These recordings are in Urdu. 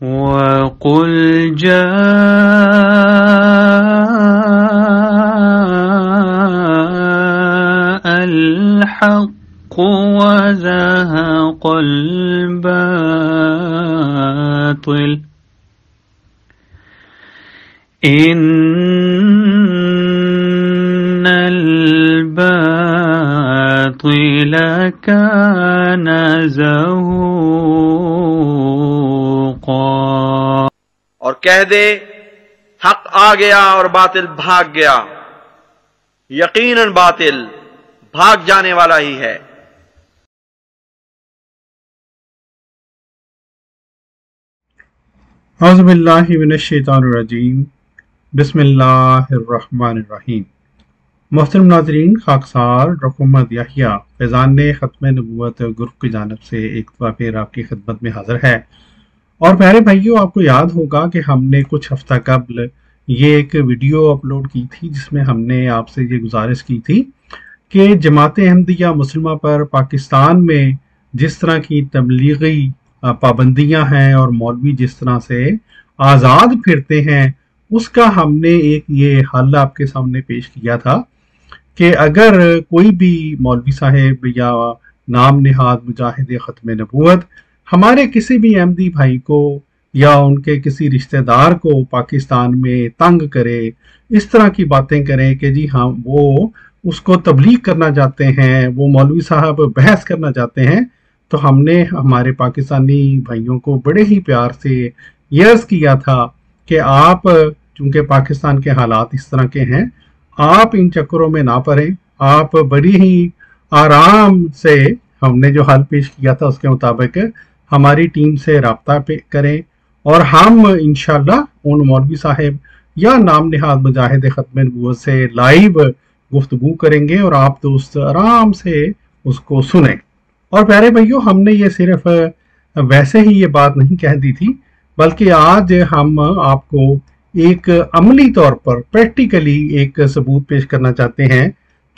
وَقُلْ جَاءَ الْحَقُّ وَزَهَقَ الْبَاطِلُ إِنَّ الْبَاطِلَ كَانَ زَهُوقًا۔ اور کہہ دے حق آ گیا اور باطل بھاگ گیا، یقیناً باطل بھاگ جانے والا ہی ہے۔ اعوذ باللہ من الشیطان الرجیم، بسم اللہ الرحمن الرحیم۔ محترم ناظرین، خاکسار ڈاکٹر محمد یحییٰ فیضان ختم نبوت گروپ کی جانب سے ایک دفعہ پھر آپ کی خدمت میں حاضر ہے۔ اور پیارے بھائیوں، آپ کو یاد ہوگا کہ ہم نے کچھ ہفتہ قبل یہ ایک ویڈیو اپلوڈ کی تھی جس میں ہم نے آپ سے یہ گزارش کی تھی کہ جماعت احمدیہ مسلمہ پر پاکستان میں جس طرح کی تبلیغی پابندیاں ہیں اور مولوی جس طرح سے آزاد پھرتے ہیں، اس کا ہم نے ایک یہ حل آپ کے سامنے پیش کیا تھا کہ اگر کوئی بھی مولوی صاحب یا نام نہاد مجاہد ختم نبوت ہمارے کسی بھی احمدی بھائی کو یا ان کے کسی رشتہ دار کو پاکستان میں تنگ کرے، اس طرح کی باتیں کریں کہ جی ہاں وہ اس کو تبلیغ کرنا چاہتے ہیں، وہ مولوی صاحب بحث کرنا چاہتے ہیں، تو ہم نے ہمارے پاکستانی بھائیوں کو بڑے ہی پیار سے یہ عرض کیا تھا کہ آپ چونکہ پاکستان کے حالات اس طرح کے ہیں، آپ ان چکروں میں نہ پڑیں، آپ بڑی ہی آرام سے ہم نے جو حل پیش کیا تھا اس کے مطابق ہماری ٹیم سے رابطہ کریں، اور ہم انشاءاللہ ان مولوی صاحب یا نام نہاد مجاہد ختم نبوت سے لائیو گفتگو کریں گے اور آپ دوست آرام سے اس کو سنیں۔ اور پیارے بھائیوں، ہم نے یہ صرف ویسے ہی یہ بات نہیں کہہ دی تھی، بلکہ آج ہم آپ کو ایک عملی طور پر پریکٹیکلی ایک ثبوت پیش کرنا چاہتے ہیں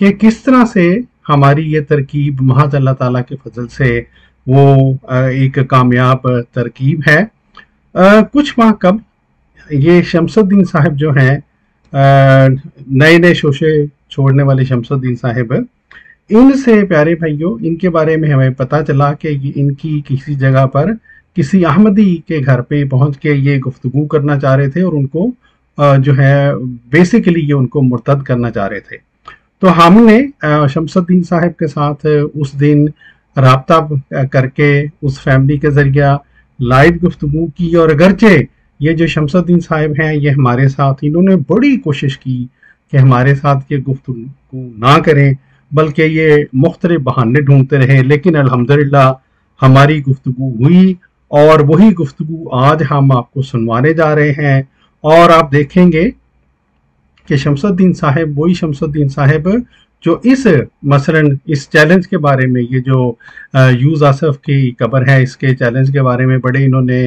کہ کس طرح سے ہماری یہ ترکیب محض اللہ تعالیٰ کے فضل سے وہ ایک کامیاب ترکیب ہے۔ کچھ ماہ قبل یہ شمس الدین صاحب جو ہیں، نئے شوشے چھوڑنے والے شمس الدین صاحب، ان سے پیارے بھائیوں ان کے بارے میں ہمیں پتہ چلا کہ ان کی کسی جگہ پر کسی احمدی کے گھر پہ پہنچ کے یہ گفتگو کرنا چاہ رہے تھے اور ان کو جو ہے بیسیکلی یہ ان کو مرتد کرنا چاہ رہے تھے۔ تو ہم نے شمس الدین صاحب کے ساتھ اس دن رابطہ کر کے اس فیملی کے ذریعہ لائیو گفتگو کی، اور اگرچہ یہ جو شمس الدین صاحب ہیں یہ ہمارے ساتھ انہوں نے بڑی کوشش کی کہ ہمارے ساتھ یہ گفتگو نہ کریں، بلکہ یہ مختلف بہانے ڈھونڈتے رہے، لیکن الحمدللہ ہماری گفتگو ہوئی، اور وہی گفتگو آج ہم آپ کو سنوانے جا رہے ہیں۔ اور آپ دیکھیں گے کہ شمس الدین صاحب وہی شمس الدین صاحب جو مثلا اس چیلنج کے بارے میں، یہ جو یوز آصف کی قبر ہے اس کے چیلنج کے بارے میں بڑے انہوں نے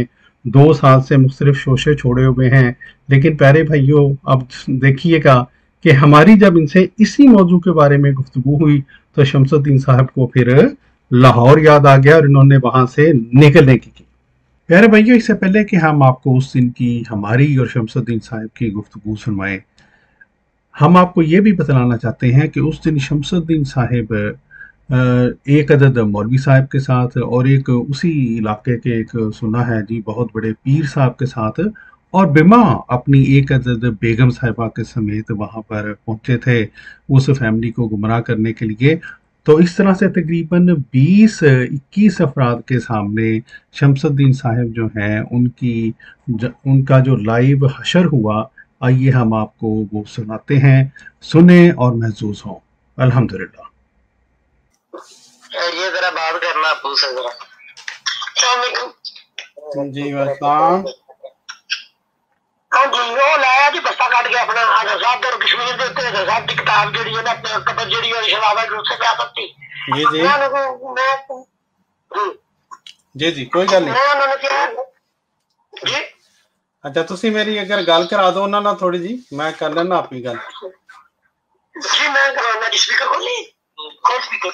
2 سال سے مختلف شوشے چھوڑے ہوئے ہیں، لیکن پیارے بھائیوں اب دیکھیے گا کہ ہماری جب ان سے اسی موضوع کے بارے میں گفتگو ہوئی تو شمس الدین صاحب کو پھر لاہور یاد آ گیا اور انہوں نے وہاں سے نکلنے کی۔ پیارے بھائیوں، اس سے پہلے کہ ہم آپ کو اس دن کی ہماری اور شمس الدین صاحب کی گفتگو سنوائیں، ہم آپ کو یہ بھی بتلانا چاہتے ہیں کہ اس دن شمس الدین صاحب ایک عدد مولوی صاحب کے ساتھ اور ایک اسی علاقے کے ایک سنا ہے جی بہت بڑے پیر صاحب کے ساتھ، اور بما اپنی ایک عدد بیگم صاحبہ کے سمیت وہاں پر پہنچے تھے اس فیملی کو گمراہ کرنے کے لیے۔ تو اس طرح سے تقریباً 20-21 افراد کے سامنے شمس الدین صاحب جو ہیں ان کا جو لائیو حشر ہوا، آئیے ہم آپ کو وہ سناتے ہیں، سنیں اور محظوظ ہوں۔ الحمدللہ۔ یہ ذرا بات کرنا ابو سے ذرا۔ السلام علیکم جی السلام۔ ہاں جی، وہ لایا جی بستہ کٹ کے اپنا حضرت صاحب اور کشمیر کے اتنے حضرت صاحب کی کتاب جڑی ہے نا قبر جڑی ہے شبابہ گروپ سے پیا سکتی جی جی کوئی گل نہیں۔ جی اچھا تسی میری اگر گل کرا دو انہاں نال تھوڑی جی، میں کر لینا اپنی گل۔ جی میں کرانا جی، سپیکر کھولی کھول سپیکر۔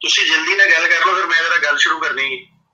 ਤੁਸੀਂ ਜਲਦੀ ਨਾਲ ਗੱਲ ਕਰ ਲਓ, ਫਿਰ ਮੈਂ ਜਰਾ ਗੱਲ ਸ਼ੁਰੂ ਕਰਨੀ ਹੈ।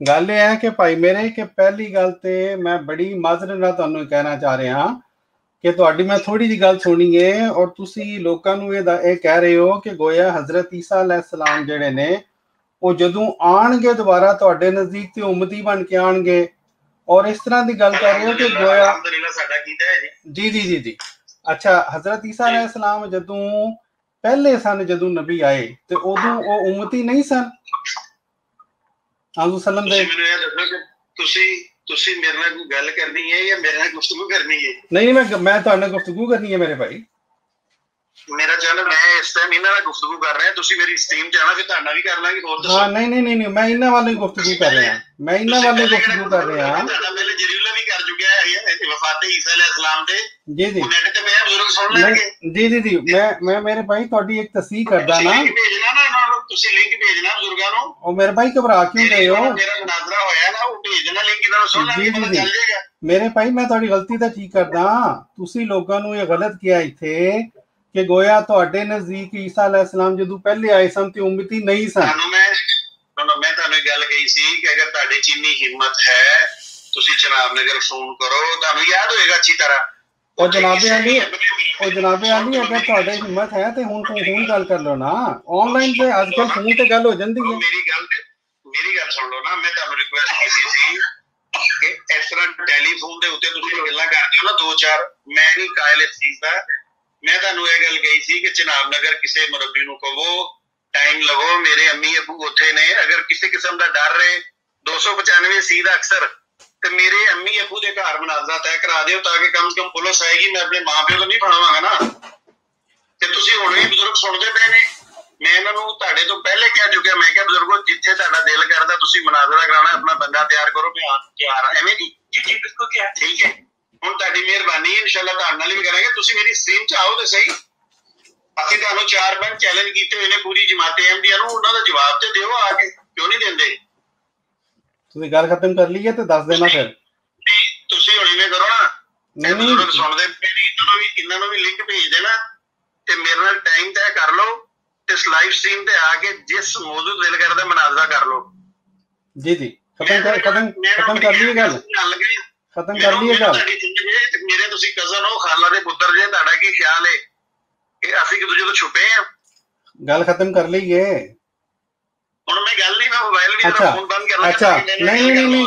ਗੱਲ ਇਹ ਹੈ ਕਿ ਭਾਈ ਮੇਰੇ ਕਿ ਪਹਿਲੀ ਗੱਲ ਤੇ ਮੈਂ ਬੜੀ ਮਾਜ਼ਰਤ ਨਾਲ ਤੁਹਾਨੂੰ ਕਹਿਣਾ ਚਾਹ ਰਿਹਾ ਕਿ ਤੁਹਾਡੀ ਮੈਂ ਥੋੜੀ ਜਿਹੀ ਗੱਲ ਸੁਣੀ ਹੈ ਔਰ ਤੁਸੀਂ ਲੋਕਾਂ ਨੂੰ ਇਹ ਕਹਿ ਰਹੇ ਹੋ ਕਿ ਗੋਇਆ ਹਜ਼ਰਤ ਈਸਾ ਅਲੈਹਿਸਲਾਮ ਜਿਹੜੇ ਨੇ ਉਹ ਜਦੋਂ ਆਣਗੇ ਦੁਬਾਰਾ ਤੁਹਾਡੇ ਨਜ਼ਦੀਕ ਤੇ ਉਮਤੀ ਬਣ ਕੇ ਆਣਗੇ ਔਰ ਇਸ ਤਰ੍ਹਾਂ ਦੀ ਗੱਲ ਕਰ ਰਹੇ ਹੋ ਕਿ ਗੋਇਆ ਅਲਹਮਦੁਲਿਲਾ ਸਾਡਾ ਕੀਤਾ ਹੈ ਜੀ। ਅੱਛਾ ਹਜ਼ਰਤ ਈਸਾ ਅਲੈਹਿਸਲਾਮ ਜਦੋਂ ਪਹਿਲੇ ਸਨ, ਜਦੋਂ ਨਬੀ ਆਏ ਤੇ ਉਦੋਂ ਉਹ ਉਮਤੀ ਨਹੀਂ ਸਨ ਆਜ਼ੂ ਸਲਮ ਦੇ? ਮੈਨੂੰ ਇਹ ਦੱਸੋ ਕਿ ਤੁਸੀਂ ਮੇਰੇ ਨਾਲ ਕੋਈ ਗੱਲ ਕਰਨੀ ਹੈ ਜਾਂ ਮੇਰੇ ਨਾਲ ਗੁਫ਼ਤਗੂ ਕਰਨੀ ਹੈ? ਨਹੀਂ ਮੈਂ ਤੁਹਾਡੇ ਨਾਲ ਗੁਫ਼ਤਗੂ ਕਰਨੀ ਹੈ ਮੇਰੇ ਭਾਈ। ਮੇਰਾ ਚੈਨਲ ਮੈਂ ਇਸ ਟਾਈਮ ਇਹਨਾਂ ਨਾਲ ਗੁਫ਼ਤਗੂ ਕਰ ਰਿਹਾ, ਤੁਸੀਂ ਮੇਰੀ ਸਟ੍ਰੀਮ ਚ ਆਣਾ, ਫਿਰ ਤੁਹਾਡਾ ਵੀ ਕਰ ਲਾਂਗੇ। ਹੋਰ ਦੱਸੋ। ਹਾਂ ਨਹੀਂ ਮੈਂ ਇਹਨਾਂ ਵਾਲੇ ਗੁਫ਼ਤਗੂ ਕਰ ਰਿਹਾ, ਤੁਹਾਡਾ ਪਹਿਲੇ ਜਰੀਲਾ ਵੀ ਕਰ ਚੁੱਕਿਆ ਹੈ ਵਫਾਤ ਈਸਾ ਅਲੈਹਿਸਲਾਮ ਤੇ। ਜੀ ਨੈਟ ਤੇ ਪਿਆ, ਬਜ਼ੁਰਗ ਸੁਣ ਲੈਣਗੇ। ਜੀ ਮੈਂ ਮੇਰੇ ਭਾਈ ਤੁਹਾਡੀ ਇੱਕ ਤਸਦੀਕ ਕਰਦਾ ਨਾ, ਭੇਜਣਾ ਨਾ ਇਹਨਾਂ ਨੂੰ, ਤੁਸੀਂ ਲਿੰਕ ਭੇਜਣਾ ਬਜ਼ੁਰਗਾਂ ਨੂੰ। ਉਹ ਮੇਰੇ ਭਾਈ ਘਬਰਾ ਕਿਉਂ ਗਏ ਹੋ? ਮੇਰਾ ਮੁਨਾਜ਼ਰਾ ਹੋਇਆ ਨਾ, ਉਹ ਭੇਜ ਦੇਣਾ ਲਿੰਕ, ਇਹਨਾਂ ਨੂੰ ਸੁਣ ਲੈਣਗੇ, ਪਤਾ ਚੱਲ ਜਾਏਗਾ। ਮੇਰੇ ਭਾਈ ਮੈਂ ਤੁਹਾਡੀ ਗਲਤੀ ਤਾਂ ਠੀਕ ਕਰਦਾ, ਤੁਸੀਂ ਲੋਕਾਂ ਨੂੰ ਇਹ ਗਲਤ ਕਿਹਾ ਇੱਥੇ ਕਿ ਗੋਇਆ ਤੁਹਾਡੇ ਨਜ਼ਦੀਕ ਈਸਾ ਅਲੈਹਿਸਲਾਮ ਜਦੋਂ ਪਹਿਲੇ ਆਏ ਸਨ ਤੇ ਉਮਤੀ ਨਹੀਂ ਸਨ। ਮੈਂ ਤੁਹਾਨੂੰ ਇਹ ਗੱਲ ਕਹੀ ਸੀ ਕਿ ਅਗਰ ਤੁਹਾਡੇ ਚ ਇੰਨੀ ਹਿੰਮਤ ਹੈ ਤੁਸੀਂ ਜਨਾਬ ਨਗਰ ਫੋਨ ਕਰੋ, ਤੁਹਾਨੂੰ ਯਾਦ ਹੋਏਗਾ ਅੱਛੀ ਤਰ੍ਹਾਂ। ਉਹ ਜਨਾਬੇ ਆਲੀ ਅਗਰ ਤੁਹਾਡੇ ਹਿੰਮਤ ਹੈ ਤੇ ਹੁਣ ਗੱਲ ਕਰ ਲਓ ਨਾ, ਆਨਲਾਈਨ ਤੇ ਅੱਜ ਕੱਲ ਫੋਨ ਤੇ ਗੱਲ ਹੋ ਜਾਂਦੀ ਹੈ। ਮੇਰੀ ਗੱਲ ਸੁਣ ਲਓ ਨਾ, ਮੈਂ ਤੁਹਾਨੂੰ ਰਿਕੁਐਸਟ ਕੀਤੀ ਸੀ ਕਿ ਇਸ ਤਰ੍ਹਾਂ ਟੈਲੀਫੋਨ ਦੇ ਉੱਤੇ ਤੁਸੀਂ ਗੱਲਾਂ ਕਰਦੇ ਹੋ ਨਾ ਦੋ ਚਾਰ, ਮੈਂ ਨਹੀਂ ਕਾਇਲ ਇਸ ਚੀਜ਼ ਦਾ। ਮੈਂ ਤੁਹਾਨੂੰ ਇਹ ਗੱਲ ਕਹੀ ਸੀ ਕਿ ਜਨਾਬ ਨਗਰ ਕਿਸੇ ਮੁਰੱਬੀ ਨੂੰ ਕਹੋ ਟਾਈਮ ਲਵੋ, ਮੇਰੇ ਅੰਮੀ ਅੱਬੂ ਉੱਥੇ ਨੇ, ਅਗਰ ਕਿਸੇ ਕਿਸਮ ਦਾ ਡਰ ਰਹੇ 295 ਸੀ ਦਾ ਅਕਸਰ ਤੇ ਮੇਰੇ ਅੰਮੀ ਅੱਬੂ ਦੇ ਘਰ ਮਨਾਜ਼ਰਾ ਤੈਅ ਕਰਾ ਦਿਓ ਤਾਂ ਕਿ ਕਮ ਸੇ ਕਮ ਪੁਲਿਸ ਆਏਗੀ, ਮੈਂ ਆਪਣੇ ਮਾਂ ਪਿਓ ਤੋਂ ਨਹੀਂ ਫੜਾਵਾਂਗਾ ਨਾ। ਤੇ ਤੁਸੀਂ ਹੁਣ ਵੀ ਬਜ਼ੁਰਗ ਸੁਣਦੇ ਪਏ ਨੇ, ਮੈਂ ਇਹਨਾਂ ਨੂੰ ਤੁਹਾਡੇ ਤੋਂ ਪਹਿਲੇ ਕਹਿ ਚੁੱਕਿਆ, ਮੈਂ ਕਿਹਾ ਬਜ਼ੁਰਗੋ ਜਿੱਥੇ ਤੁਹਾਡਾ ਦਿਲ ਕਰਦਾ ਤੁਸੀਂ ਮਨਾਜ਼ਰਾ ਕਰਾਉਣਾ, ਆਪਣਾ ਬੰਦਾ ਤਿਆਰ ਕਰੋ, ਮੈਂ ਤਿਆਰ ਹਾਂ। ਐਵੇਂ ਜੀ ਬਿਲਕੁਲ ਕਿਹਾ ਠੀਕ ਹੈ। ਹੁਣ ਤੁਹਾਡੀ ਮਿਹਰਬਾਨੀ ਹੈ, ਇਨਸ਼ਾਅੱਲਾ ਤੁਹਾਡੇ ਨਾਲ ਵੀ ਕਰਾਂਗੇ। ਤੁਸੀਂ ਮੇਰੀ ਸਟ੍ਰੀਮ ਚ ਆਓ ਤੇ ਸਹੀ। ਅਸੀਂ ਤੁਹਾਨੂੰ 4-5 ਚੈਲੰਜ ਕੀਤੇ ਹੋਏ ਨੇ ਪੂਰੀ ਜਮਾਤ ਅਹਿਮਦੀਆ ਨੂੰ, ਉਹਨਾਂ ਦਾ ਜਵਾਬ ਤੇ ਦਿਓ ਆ ਕੇ, ਕਿਉਂ ਨਹੀਂ ਦਿੰਦੇ? ਤੁਸੀਂ ਗੱਲ ਖਤਮ ਕਰ ਲਈ ਹੈ ਤੇ ਦੱਸ ਦੇਣਾ ਫਿਰ। ਤੁਸੀਂ ਹੁਣ ਇਵੇਂ ਕਰੋ ਨਾ, ਨਹੀਂ ਸੁਣਦੇ ਇਹਨਾਂ ਨੂੰ ਵੀ ਲਿੰਕ ਭੇਜ ਦੇਣਾ ਤੇ ਮੇਰੇ ਨਾਲ ਟਾਈਮ ਤੈਅ ਕਰ ਲਓ ਤੇ ਲਾਈਵ ਸਟ੍ਰੀਮ ਤੇ ਆ ਕੇ ਜਿਸ ਮੌਜੂ ਦਿਲ ਕਰਦਾ ਮਨਾਜ਼ਰਾ ਕਰ ਲਓ। ਜੀ ਖਤਮ ਕਰ ਲਈ ਗੱਲ, ਖਤਮ ਕਰ ਲਈ ਗੱਲ। ਮੇਰੇ ਤੁਸੀਂ ਕਜ਼ਨ ਹੋ, ਖਾਲਾ ਦੇ ਪੁੱਤਰ ਜੇ, ਤੁਹਾਡਾ ਕੀ ਖਿਆਲ ਹੈ ਕਿ ਅਸੀਂ ਇੱਕ ਦੂਜੇ ਤੋਂ ਛੁਪੇ ਆ? ਗੱਲ ਖਤਮ ਕਰ ਲਈ ਹੈ ਹੁਣ। ਮੈਂ ਗੱਲ ਨਹੀਂ, ਮੈਂ ਮੋਬਾਈਲ ਵੀ ਮੇਰਾ ਫੋਨ ਬੰਦ ਕਰ ਲਿਆ। ਅੱਛਾ ਨਹੀਂ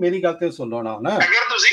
ਮੇਰੀ ਗੱਲ ਤੇ ਸੁਣ ਲਓ ਨਾ ਹੁਣ। ਅਗਰ ਤੁਸੀਂ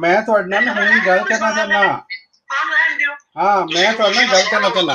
ਮੈਂ ਤੁਹਾਡੇ ਨਾਲ ਹੁਣ ਗੱਲ ਕਰਨਾ ਚਾਹੁੰਦਾ। ਹਾਂ ਮੈਂ ਤੁਹਾਡੇ ਨਾਲ ਗੱਲ ਕਰਨਾ ਚਾਹੁੰਦਾ।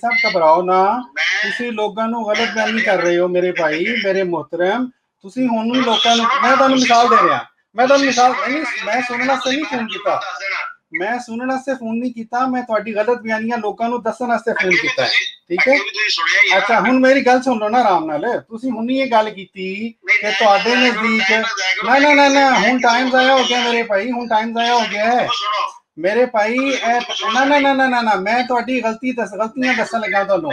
ਸਾਹਿਬ ਘਬਰਾਓ ਨਾ, ਤੁਸੀਂ ਲੋਕਾਂ ਨੂੰ ਗਲਤ ਬਿਆਨੀ ਕਰ ਰਹੇ ਹੋ ਮੇਰੇ ਭਾਈ, ਮੇਰੇ ਮੁਹਤਰਮ। ਤੁਸੀਂ ਹੁਣ ਵੀ ਲੋਕਾਂ ਨੂੰ, ਮੈਂ ਤੁਹਾਨੂੰ ਮਿਸਾਲ ਦੇ ਰਿਹਾ, ਮੈਂ ਸੁਣਨ ਵਾਸਤੇ ਨਹੀਂ ਫੋਨ ਕੀਤਾ, ਮੈਂ ਤੁਹਾਡੀ ਗਲਤ ਬਿਆਨੀਆਂ ਲੋਕਾਂ ਨੂੰ ਦੱਸਣ ਵਾਸਤੇ ਫੋਨ ਕੀਤਾ ਹੈ, ਠੀਕ ਹੈ? ਅੱਛਾ ਹੁਣ ਮੇਰੀ ਗੱਲ ਸੁਣ ਲਓ ਨਾ ਆਰਾਮ ਨਾਲ। ਤੁਸੀਂ ਹੁਣ ਇਹ ਗੱਲ ਕੀਤੀ ਕਿ ਤੁਹਾਡੇ ਨਜ਼ਦੀਕ ਨਾ ਹੁਣ ਟਾਈਮ ਜ਼ਾਇਆ ਹੋ ਗਿਆ ਮੇਰੇ ਭਾਈ, ਹੁਣ ਟਾਈਮ ਜ਼ਾਇਆ ਹੋ ਗਿਆ ਹੈ ਮੇਰੇ ਭਾਈ। ਨਾ ਮੈਂ ਤੁਹਾਡੀ ਗਲਤੀਆਂ ਦੱਸਣ ਲੱਗਾ ਤੁਹਾਨੂੰ।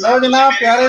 ਲਓ ਜਨਾਬ, ਪਿਆਰੇ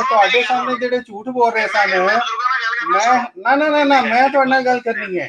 ਤੁਹਾਡੇ ਸਾਹਮਣੇ ਜਿਹੜੇ ਝੂਠ ਬੋਲ ਰਹੇ ਸਨ, ਮੈਂ ਤੁਹਾਡੇ ਨਾਲ ਗੱਲ ਕਰਨੀ ਹੈ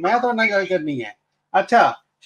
ਮੈਂ ਤੁਹਾਡੇ ਨਾਲ ਗੱਲ ਕਰਨੀ ਹੈ। ਅੱਛਾ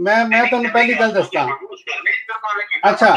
ਮੈਂ ਤੁਹਾਨੂੰ ਪਹਿਲੀ ਗੱਲ ਦੱਸਦਾ। ਅੱਛਾ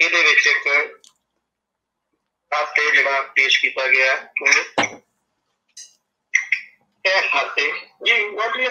ਇਹਦੇ ਵਿੱਚ ਇੱਕ ਖਾਤੇ ਜਿਹੜਾ ਪੇਸ਼ ਕੀਤਾ ਗਿਆ ਇਹ ਖਾਤੇ ਜੀ ਬੋਲੀਏ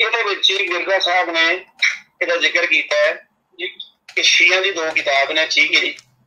ਇਹਦੇ ਵਿੱਚ ਮਿਰਜ਼ਾ ਸਾਹਿਬ ਨੇ ਇਹਦਾ ਜ਼ਿਕਰ ਕੀਤਾ ਹੈ ਕਿ ਸ਼ੀਆ ਦੀ 2 ਕਿਤਾਬ ਨੇ ਠੀਕ ਹੈ ਜੀ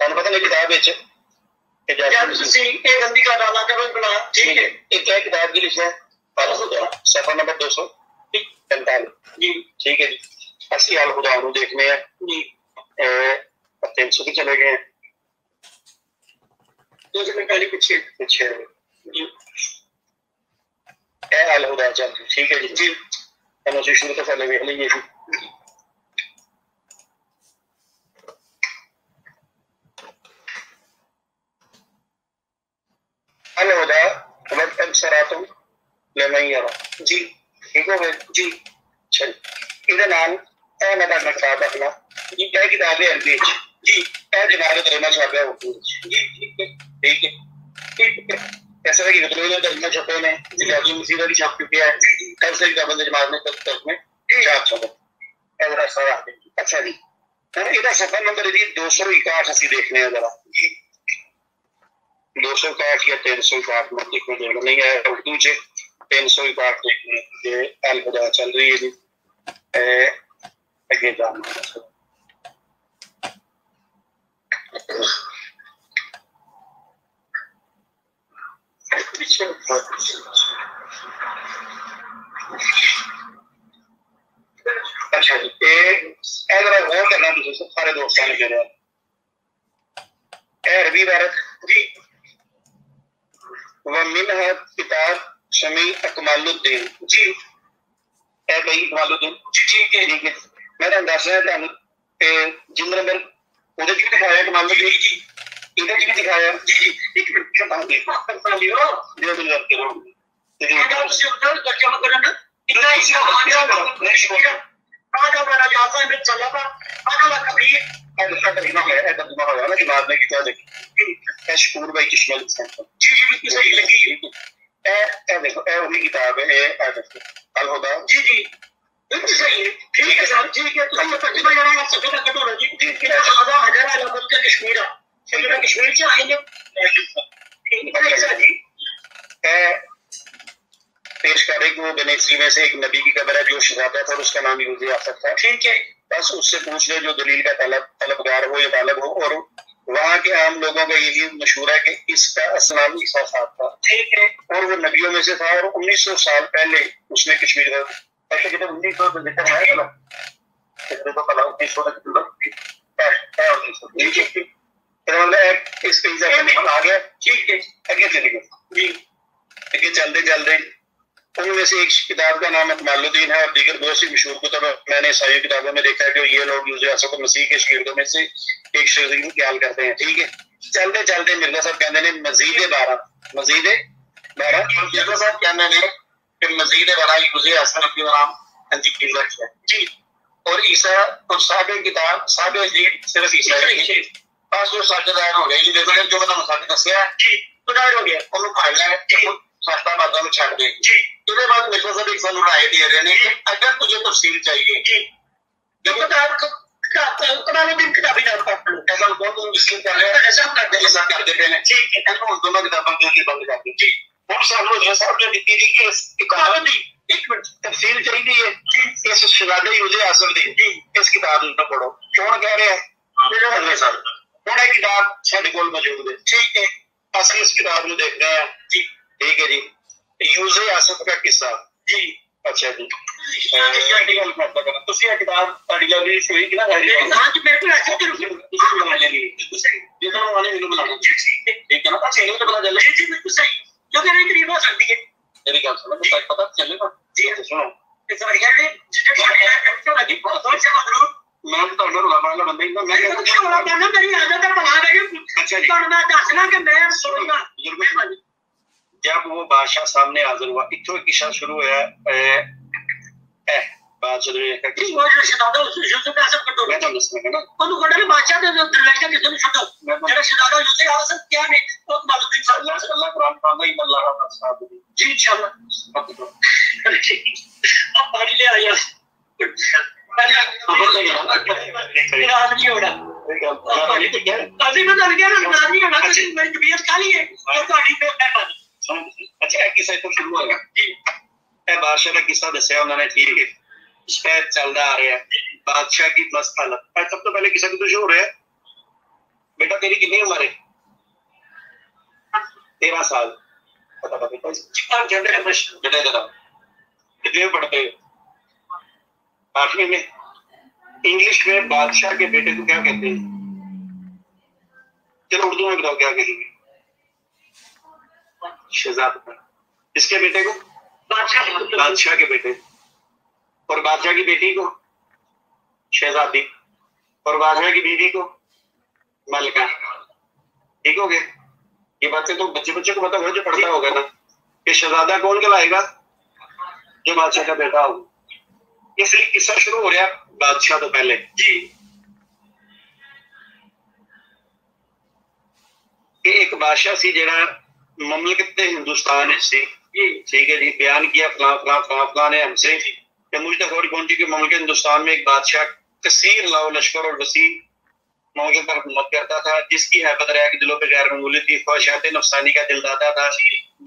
تمہیں پتہ نہیں کتاب گندی کا ڈالا کرو بنا ٹھیک ہے. ایک کیا کتاب کی لکھا ہے صفحہ نمبر 245 جی ٹھیک ہے جی. اسی الخدا نو دیکھنے ہیں جی 300 بھی چلے گئے ہیں 2 سیکنڈ پہلے پیچھے جی اے الخدا چل ٹھیک ہے جی جی ہم اسی شروع سے پہلے دیکھ لیجیے جی. الہدا ابصراتم لمن یرا جی ٹھیک ہو گئے جی. چل یہ نام اے میں نے کتاب رکھنا جی کیا کتاب ہے عربی جی اے جناب ترجمہ چھاپا اردو جی ٹھیک ہے ایسا ہے کہ ترجمہ چھپے نے جی مسیح بھی چھاپ چکے ہیں کل سے کتابیں جماعت میں تک میں چھاپ چھپے ایسا سارا اچھا جی یہ صفحہ نمبر جی 261 اسی دیکھنے ہیں ذرا جی 261 یا 361 میں دیکھنے دیکھنا نہیں ہے اردو سے 361 دیکھنے کہ الخدا چل رہی ہے جی اگے جانا اچھا جی ذرا غور کرنا سارے دوستوں نے کہہ رہا اے عربی عبارت جی ومنها کتاب شمیع اکمال الدین جی اے بھائی اکمال الدین ٹھیک ہے میرا اندازہ ہے جن نمبر ادھر بھی دکھایا اکمال الدین جی ادھر بھی دکھایا جی جی ایک منٹ کیا بات ہے شکور بھائی کشمل جی جی بالکل صحیح لگی دیکھو اے وہی کتاب ہے الہدا جی جی بالکل صحیح ہے ٹھیک ہے صاحب ٹھیک ہے تقریباً سفید کٹونا جی کشمیر کشمیر سے آئیں گے پیش کرے کہ وہ بنی اسرائیل میں سے ایک نبی کی قبر ہے جو شہزادہ تھا اور اس کا نام یوزی آ سکتا ہے ٹھیک ہے بس اس سے پوچھ لے جو دلیل کا طلبگار ہو یا طالب ہو. اور وہاں کے عام لوگوں کا یہی مشہور ہے کہ اس کا اصل نام عیسیٰ صاحب تھا ٹھیک ہے اور وہ نبیوں میں سے تھا اور 1900 سال پہلے اس نے کشمیر کا ایسے کہ 1900 سے ذکر ہے نا 1900 اس پہ آ گیا ٹھیک ہے آگے چلے گئے جی آگے چلتے چلتے ان میں سے ایک کتاب کا نام اکمال الدین ہے اور دیگر بہت سی مشہور کتب میں نے عیسائی کتابوں میں دیکھا ہے کہ یہ لوگ یوزی آسف مسیح کے شاگردوں میں سے ایک شاگرد خیال کرتے ہیں ٹھیک ہے. چلتے چلتے مرزا صاحب کہتے ہیں مزید 12 مرزا صاحب کہتے ہیں کہ مزید 12 یوزی آسف کے نام انتقال رکھا جی اور عیسیٰ اور صاحب کتاب صاحب عزیز صرف عیسیٰ پاس جو ساٹھ دائر ہو گئے جو میں نے مساج دسیا جی تو دائر ہو گیا انہوں پڑھنا ہے سستا باتوں میں چھڑ دے جی اس کے بعد مرزا صاحب ایک سال رائے دے رہے ہیں اگر تجھے تفصیل چاہیے جی کتابی نام پڑھ لو ایسا بہت مسلم کر رہے ہیں ایسا کر دیتے ہیں ٹھیک ہے دونوں کتابوں کی بند کر دی جی بہت سال صاحب نے دیتی تھی کہ ایک منٹ تفصیل چاہیے اس شہزادے یوزی آسف دی جی اس کتاب نہ پڑھو کون کہہ رہے ہیں ہوں کتاب سارے کول موجود ہے ٹھیک ہے اصل اس کتاب کو دیکھ رہے ہیں جی ٹھیک ہے جی یوزی آسف کا قصہ جی اچھا جی کتاب جب وہ بادشاہ سامنے حاضر ہوا اتو ایک قصہ شروع ہوا بات چل رہی ہے اچھا قصہ تو شروع ہوا جی بادشاہ کا قصہ دسیا انہوں نے ٹھیک ہے چلتا آ رہا ہے بادشاہ کی مست حالت سب تو پہلے قصہ تو شروع ہو رہا ہے بیٹا تیری کتنی عمر ہے؟ 13 سال. بیٹا کتنے میں پڑھتے ہو؟ 8ویں میں. انگلش میں بادشاہ کے بیٹے کو کیا کہتے ہیں؟ چلو اردو میں بتاؤ کیا کہیں گے؟ شہزادہ. اس کے بیٹے کو بادشاہ کے بیٹے, اور بادشاہ کی بیٹی کو شہزادی, اور بادشاہ کی بیوی کو ملکہ. ٹھیک ہو گیا؟ یہ باتیں تو بچے کو پتا ہوگا جو پڑھتا ہوگا نا, کہ شہزادہ کون کہلائے گا؟ جو بادشاہ کا بیٹا ہوگا. اس لیے قصہ شروع ہو رہا ہے بادشاہ تو پہلے جی, کہ ایک بادشاہ سی جڑا مملکت ہندوستان سی. ٹھیک ہے جی, بیان کیا فلاں فلاں فلاں فلاں نے ہم سے, کہ مجھ تک خبر پہنچی کہ مملکت ہندوستان میں ایک بادشاہ کثیر لاؤ لشکر اور وسیع مملکت پر حکومت کرتا تھا, جس کی حیبت ریا کے دلوں پہ غیر معمولی تھی. خواہشات نفسانی کا دل دادا تھا,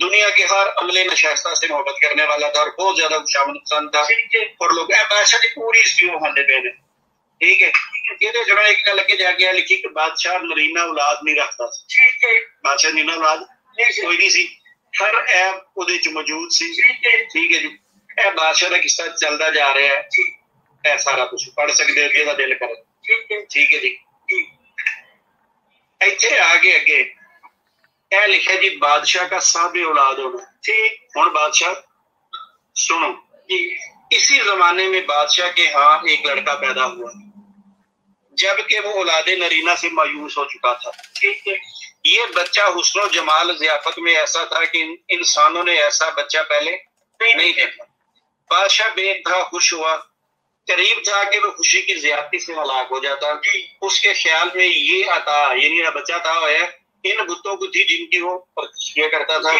دنیا کے ہر عمل نشائستہ سے محبت کرنے والا تھا, اور بہت زیادہ خوشامد پسند تھا. اور لوگ بادشاہ کی پوری ہسٹری وہ ہاندے پہ نے. ٹھیک ہے, یہ تو جڑا ایک گل اگے جا کے لکھی کہ بادشاہ نرینہ اولاد نہیں رکھتا. ٹھیک ہے, بادشاہ نرینہ اولاد کوئی نہیں سی, ہر ایب وہ موجود سی. ٹھیک ہے جی, اے بادشاہ کا قصہ چلتا جا رہا ہے. اے سارا کچھ پڑھ سکتے ہو جہاں دل کرے. ٹھیک ہے جی, ایتھے آگے اگے اے لکھا جی بادشاہ کا صاحب اولاد ہونا. ٹھیک, ہوں بادشاہ سنو, اسی زمانے میں بادشاہ کے ہاں ایک لڑکا پیدا ہوا, جبکہ وہ اولاد نرینہ سے مایوس ہو چکا تھا. ٹھیک ہے, یہ بچہ حسن و جمال ضیافت میں ایسا تھا کہ انسانوں نے ایسا بچہ پہلے نہیں دیکھا. بادشاہ بے انتہا خوش ہوا, قریب تھا کہ وہ خوشی کی زیادتی سے ہلاک ہو جاتا. اس کے خیال میں یہ عطا یعنی بچہ تھا ہے ان بتوں کو تھی جن کی وہ پرستش کیا کرتا تھا.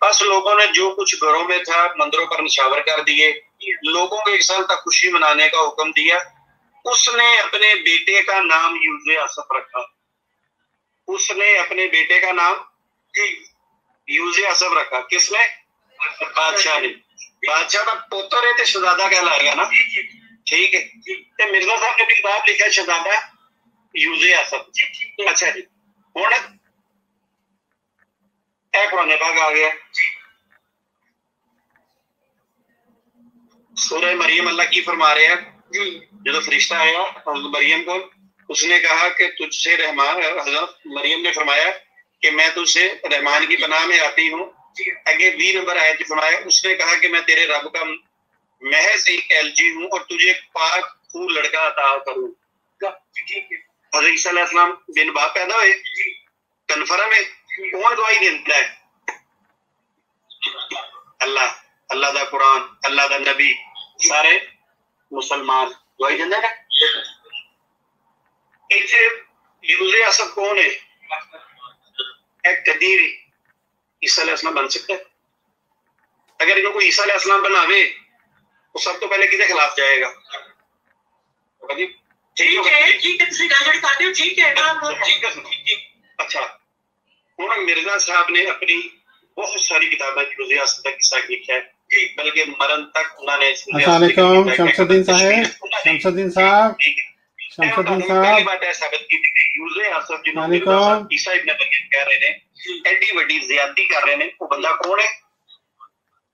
بس لوگوں نے جو کچھ گھروں میں تھا مندروں پر نشاور کر دیے, لوگوں کو 1 سال تک خوشی منانے کا حکم دیا. اس نے اپنے بیٹے کا نام یوز آصف رکھا. اس نے اپنے بیٹے کا نام یوز آصف رکھا. کس نے؟ بادشاہ نے. بادشاہ کا پوتر ہے تو شہزادہ کہلائے گا نا. ٹھیک ہے, مرزا صاحب نے بھی کتاب لکھا شہزادہ یوز آصف. اچھا جی, ہوں اے قرآن پاک آ گیا. سورہ مریم اللہ کی فرما رہے ہیں, جب فرشتہ آیا مریم کو, اس نے کہا کہ تجھ سے رحمان, حضرت مریم نے فرمایا کہ میں تجھ سے رحمان کی پناہ میں آتی ہوں. آگے 20 نمبر آیت فرمایا, اس نے کہا کہ میں تیرے رب کا محض ایک LG ہوں اور تجھے ایک پاک خوب لڑکا عطا کروں. حضرت عیسیٰ علیہ السلام بن باپ پیدا ہوئے, کنفرم ہے. کون گواہی دیتا ہے؟ اللہ, اللہ دا قرآن, اللہ دا نبی, سارے مسلمان گواہی دیندے نا. ایتھے یوز آصف کون ہے؟ ایک قدیر عیسیٰ علیہ السلام بن سکتا ہے. اگر جو کوئی عیسیٰ علیہ السلام بناوے وہ سب تو پہلے کدے خلاف جائے گا؟ اچھا, ہوں مرزا صاحب نے اپنی بہت ساری کتابیں یوز آصف کا قصہ لکھا ہے, بلکہ مرن تک انہوں نے. السلام علیکم شمس الدین صاحب. شمس الدین صاحب, شمس الدین صاحب, بات ہے ثابت کی کہ یوز آصف جنہوں علیکم عیسیٰ ابن مریم کہہ رہے ہیں ایڈی وڈی زیادتی کر رہے ہیں, وہ بندہ کون ہے؟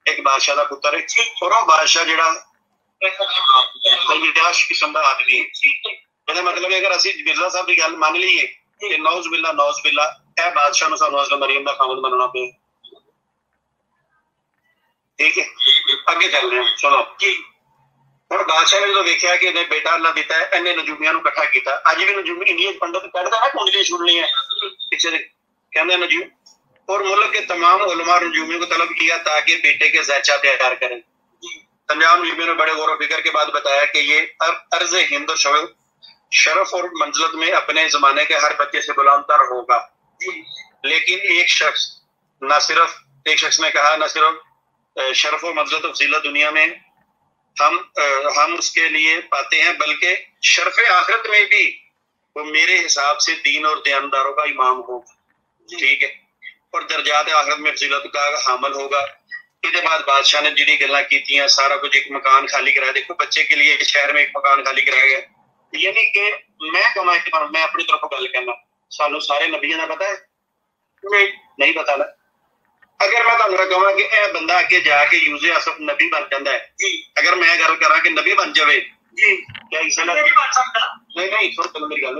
ایک بادشاہ کا پتر ہے, اور وہ بادشاہ جڑا یاش قسم کا آدمی ہے. مطلب اگر اسی مرزا صاحب کی گل مان لیے کہ نوز باللہ نوز باللہ اے بادشاہ نو سانو حضرت مریم کا خامد مننا پے. ٹھیک ہے, اگے چل رہے ہیں. چلو ہوں بادشاہ نے جو دیکھا کہ انہیں بیٹا اللہ دیتا ہے, انہیں نجومیاں نو کٹھا کیتا. اج بھی نجومی انڈیا پنڈت کہتا ہے کنڈلیاں چھوڑنی ہے پیچھے کہتے ہیں نجوم, اور ملک کے تمام علماء نجومیوں کو طلب کیا تاکہ بیٹے کے زیچہ تیار کریں. تمام نجومیوں نے بڑے غور و فکر کے بعد بتایا کہ یہ عرض ہند شرف اور منزلت میں اپنے زمانے کے ہر بچے سے بلند تر ہوگا. لیکن ایک شخص نے کہا نہ صرف شرف و منزلت و فضیلت دنیا میں ہم اس کے لیے پاتے ہیں, بلکہ شرف آخرت میں بھی وہ میرے حساب سے دین اور دیانتداروں کا امام ہوگا. ٹھیک ہے, اور درجات آخرت میں فضیلت کا حامل ہوگا. اس کے بعد بادشاہ نے جڑی گلاں کیتیاں, سارا کچھ, ایک مکان خالی کرایا. دیکھو بچے کے لیے شہر میں ایک مکان خالی کرایا گیا, یعنی کہ میں اپنی طرف گل کرنا سانو سارے نبیاں کا پتا ہے نہیں پتا نا. اگر میں تمہیں کہا کہ اے بندہ اگے جا کے یوز اصف نبی بن جاتا ہے, اگر میں گل کرا کہ نبی بن جائے کیا عیسیٰ نہیں بن سکتا؟ نہیں سن میری گل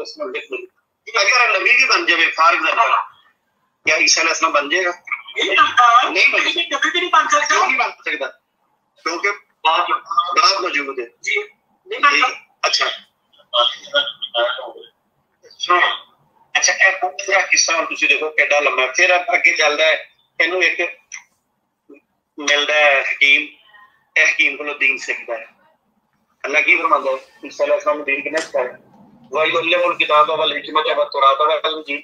اگر نبی بھی بن جائے فار ایگزامپل کیا عیسیٰ علیہ السلام بن جائے گا؟ نہیں بن سکتا کیونکہ بات موجود ہے. اچھا اچھا قصہ ہوں تھی دیکھو کیڈا لمبا. پھر اگے چل رہا ہے اینو ایک ملتا ہے حکیم, اے حکیم کو دین سیکھتا ہے. اللہ کی فرماتا ہے عیسیٰ علیہ السلام دین کنے سکھایا وَيُعَلِّمُ الْكِتَابَ وَالْحِكْمَةَ وَالتَّوْرَاةَ وَالْإِنجِيلَ.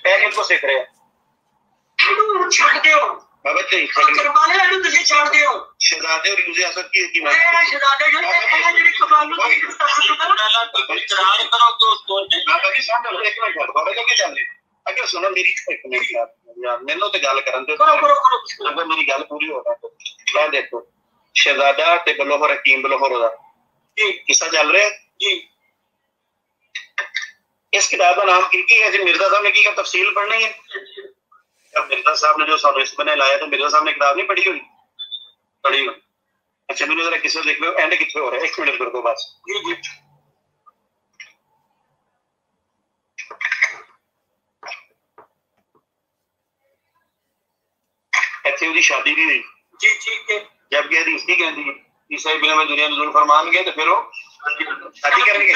اے کن کو سیکھ رہے ہیں چھڈ دیو بابا جی کرمالے اینو تسی چھڈ دیو. شہزادے اور یوز اصف کی حکمت ہے شہزادے جڑے کمال نو اقرار کرو تو بابا جی سن لو ایک منٹ بابا جی چل رہے اگر سنو میری ایک منٹ یار مینوں تے گل کرن دے اگر میری گل پوری ہو رہا ہے دیکھو شہزادہ تے بلوہر حکیم بلوہر دا قصہ چل رہا ہے جی. اس کتاب کا نام کی ہے جی مرزا صاحب نے کی تفصیل پڑھنی ہے. مرزا صاحب نے جو سروس میں لایا تو مرزا صاحب نے کتاب نہیں پڑھی ہوئی پڑھی ہوئی. اچھا مجھے ذرا قصہ دیکھ لو اینڈ کتنے ہو رہا ہے ایک منٹ کر دو بس. جی جی ایسے شادی بھی ہوئی جی ٹھیک ہے. جب کہ حدیث نہیں کہتی عیسائی بنا میں دنیا نزول فرمان گئے تو پھر وہ شادی کریں گے.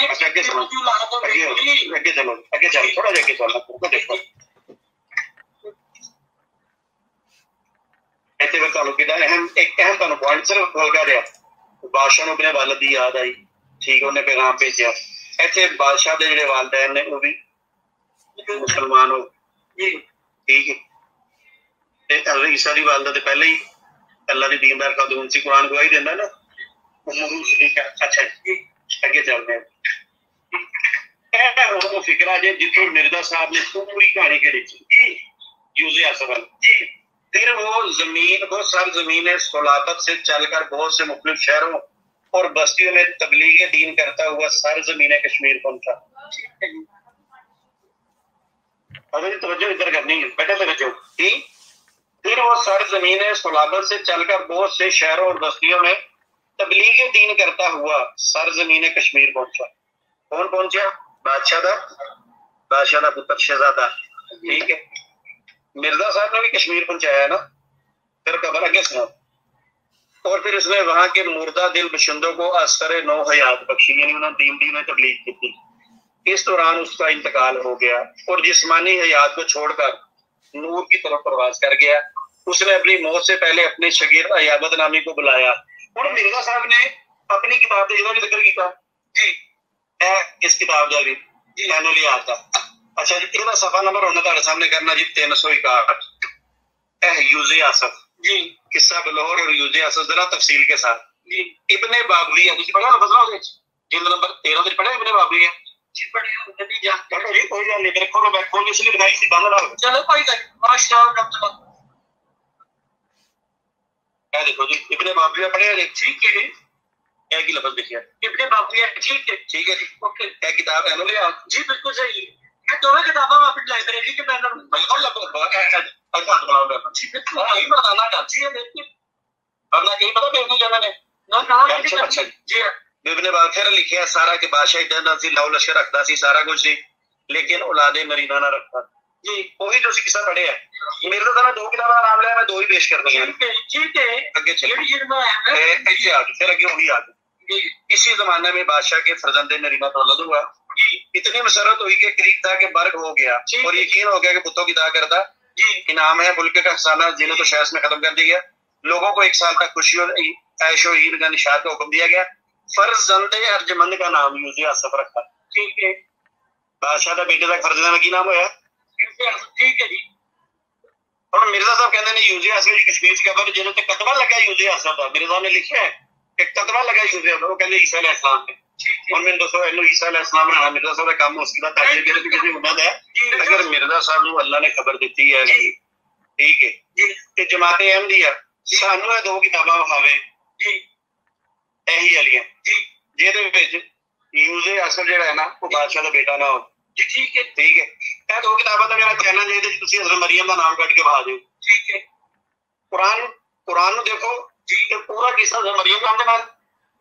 اچھا اگے چلو اگے چلو اگے چل تھوڑا جا کے چلنا دیکھو ایسے میں تمہیں کہتا ایک اہم تمہیں پوائنٹ صرف بول کر رہا. بادشاہ نے اپنے والد کی یاد آئی ٹھیک ہے انہیں پیغام بھیجا. ایسے بادشاہ کے جڑے والدین نے وہ بھی مسلمان ہو ٹھیک ہے. حضرت عیسیٰ دی والدہ تو پہلے ہی اللہ دی دیندار خاتون سی قرآن گواہی دینا نا. اچھا اگے چلتے ہیں. فکر جی جتوں مرزا صاحب نے پوری کہانی کے لکھی یوز اصفل پھر وہ زمین وہ سر زمین سلابت سے چل کر بہت سے مختلف شہروں اور بستیوں میں تبلیغ دین کرتا ہوا سر زمین کشمیر پہنچا. اگر توجہ ادھر کرنی ہے بیٹا توجہ. پھر وہ سر زمین سلابت سے چل کر بہت سے شہروں اور بستیوں میں تبلیغ دین کرتا ہوا سر زمین کشمیر پہنچا. کون پہنچا؟ بادشاہ دا پتر شہزادہ ٹھیک ہے. مرزا صاحب نے بھی کشمیر پہنچایا ہے نا. پھر خبر آگے سنا. اور پھر اس نے وہاں کے مردہ دل بشندوں کو اثر نو حیات بخشی یعنی انہوں نے دین میں تبلیغ کی تھی. اس دوران اس کا انتقال ہو گیا اور جسمانی حیات کو چھوڑ کر نور کی طرف پرواز کر گیا. اس نے اپنی موت سے پہلے اپنے شگیر ایابت نامی کو بلایا. اور مرزا صاحب نے اپنی کتاب کا جنہوں نے ذکر کیا جی اس کتاب کا بھی مینو لیا آتا. اچھا جی یہ صفحہ نمبر ہونا تھوڑے سامنے کرنا جی 361 یوز اصف جی قصہ بلور اور یوز اصف ذرا تفصیل کے ساتھ جی. ابن باغوی ہے پڑھا نا فضلہ جلد نمبر 13 پڑھا ابن باغوی ہے جی پڑھے کوئی گل نہیں میرے کھولو میں کھول اس لیے دکھائی سی بند نہ ہو چلو کوئی گل ماشاء اللہ. دیکھو جی ابن باغوی پڑھے ٹھیک ہے ایک ہی لفظ لکھا ابن باغوی ٹھیک ہے ٹھیک ہے جی اوکے کیا کتاب ہے لیا جی بالکل صحیح. یہ دونوں کتابیں اپنی لائبریری کے میں بتانا چاہتی ہے ورنہ کہیں پتا بھیجنے جانا نے جی ابن باخر لکھا سارا کہ بادشاہ ادھر سی لاؤ لشکر رکھتا سی سارا کچھ سی لیکن اولاد مرینا نہ رکھتا جی. وہی جو قصہ پڑھے ہے میرے تو دو کتابوں کا نام لیا میں دو ہی پیش کرنی ہے ٹھیک ہے اگے پھر اگے وہی آ گئی. اسی زمانے میں بادشاہ کے فرزند نرینا تولد ہوا. اتنی مسرت ہوئی کہ قریب تھا کہ برگ ہو گیا اور یقین ہو گیا کہ بتوں کی دعا کرتا انعام ہے. ملک کا خزانہ زینت و شہس میں ختم کر دیا گیا. لوگوں کو ایک سال تک خوشی اور عیش و عید کا نشاط کا حکم دیا گیا. فرزند ارجمند کا نام یوز اصف رکھا ٹھیک ہے. بادشاہ کا بیٹے کا فرزند میں کی نام ہوا ٹھیک ہے جی. اور مرزا صاحب کہتے ہیں یوز اصف کشمیر کی خبر جنہوں نے کتبہ لگا یوز اصف کا مرزا نے لکھا ہے کہ کتبہ لگا یوز اصف وہ کہتے عیسیٰ علیہ السلام نے. اور میں دوستو عیسیٰ علیہ السلام نے مرزا صاحب کا کام اس کی تعلیم کے لیے کسی امید ہے اگر مرزا صاحب کو اللہ نے خبر دیتی ہے ٹھیک ہے کہ جماعت احمدیہ سانو یہ دو کتاباں وکھاوے یہی والیاں جہدے وچ یوز اصف جڑا ہے نا وہ بادشاہ کا بیٹا نہ ہو ਜੀ ਠੀਕ ਹੈ ਇਹ ਦੋ ਕਿਤਾਬਾਂ ਦਾ ਮੇਰਾ ਚੈਲੰਜ ਹੈ, ਇਹਦੇ ਚ ਤੁਸੀਂ ਹਜ਼ਰਤ ਮਰੀਮ ਦਾ ਨਾਮ ਕੱਢ ਕੇ ਬਹਾ ਦਿਓ। ਠੀਕ ਹੈ, ਕੁਰਾਨ ਨੂੰ ਦੇਖੋ ਜੀ, ਇਹ ਪੂਰਾ ਕਿੱਸਾ ਹਜ਼ਰਤ ਮਰੀਮ ਨਾਮ ਦੇ ਨਾਲ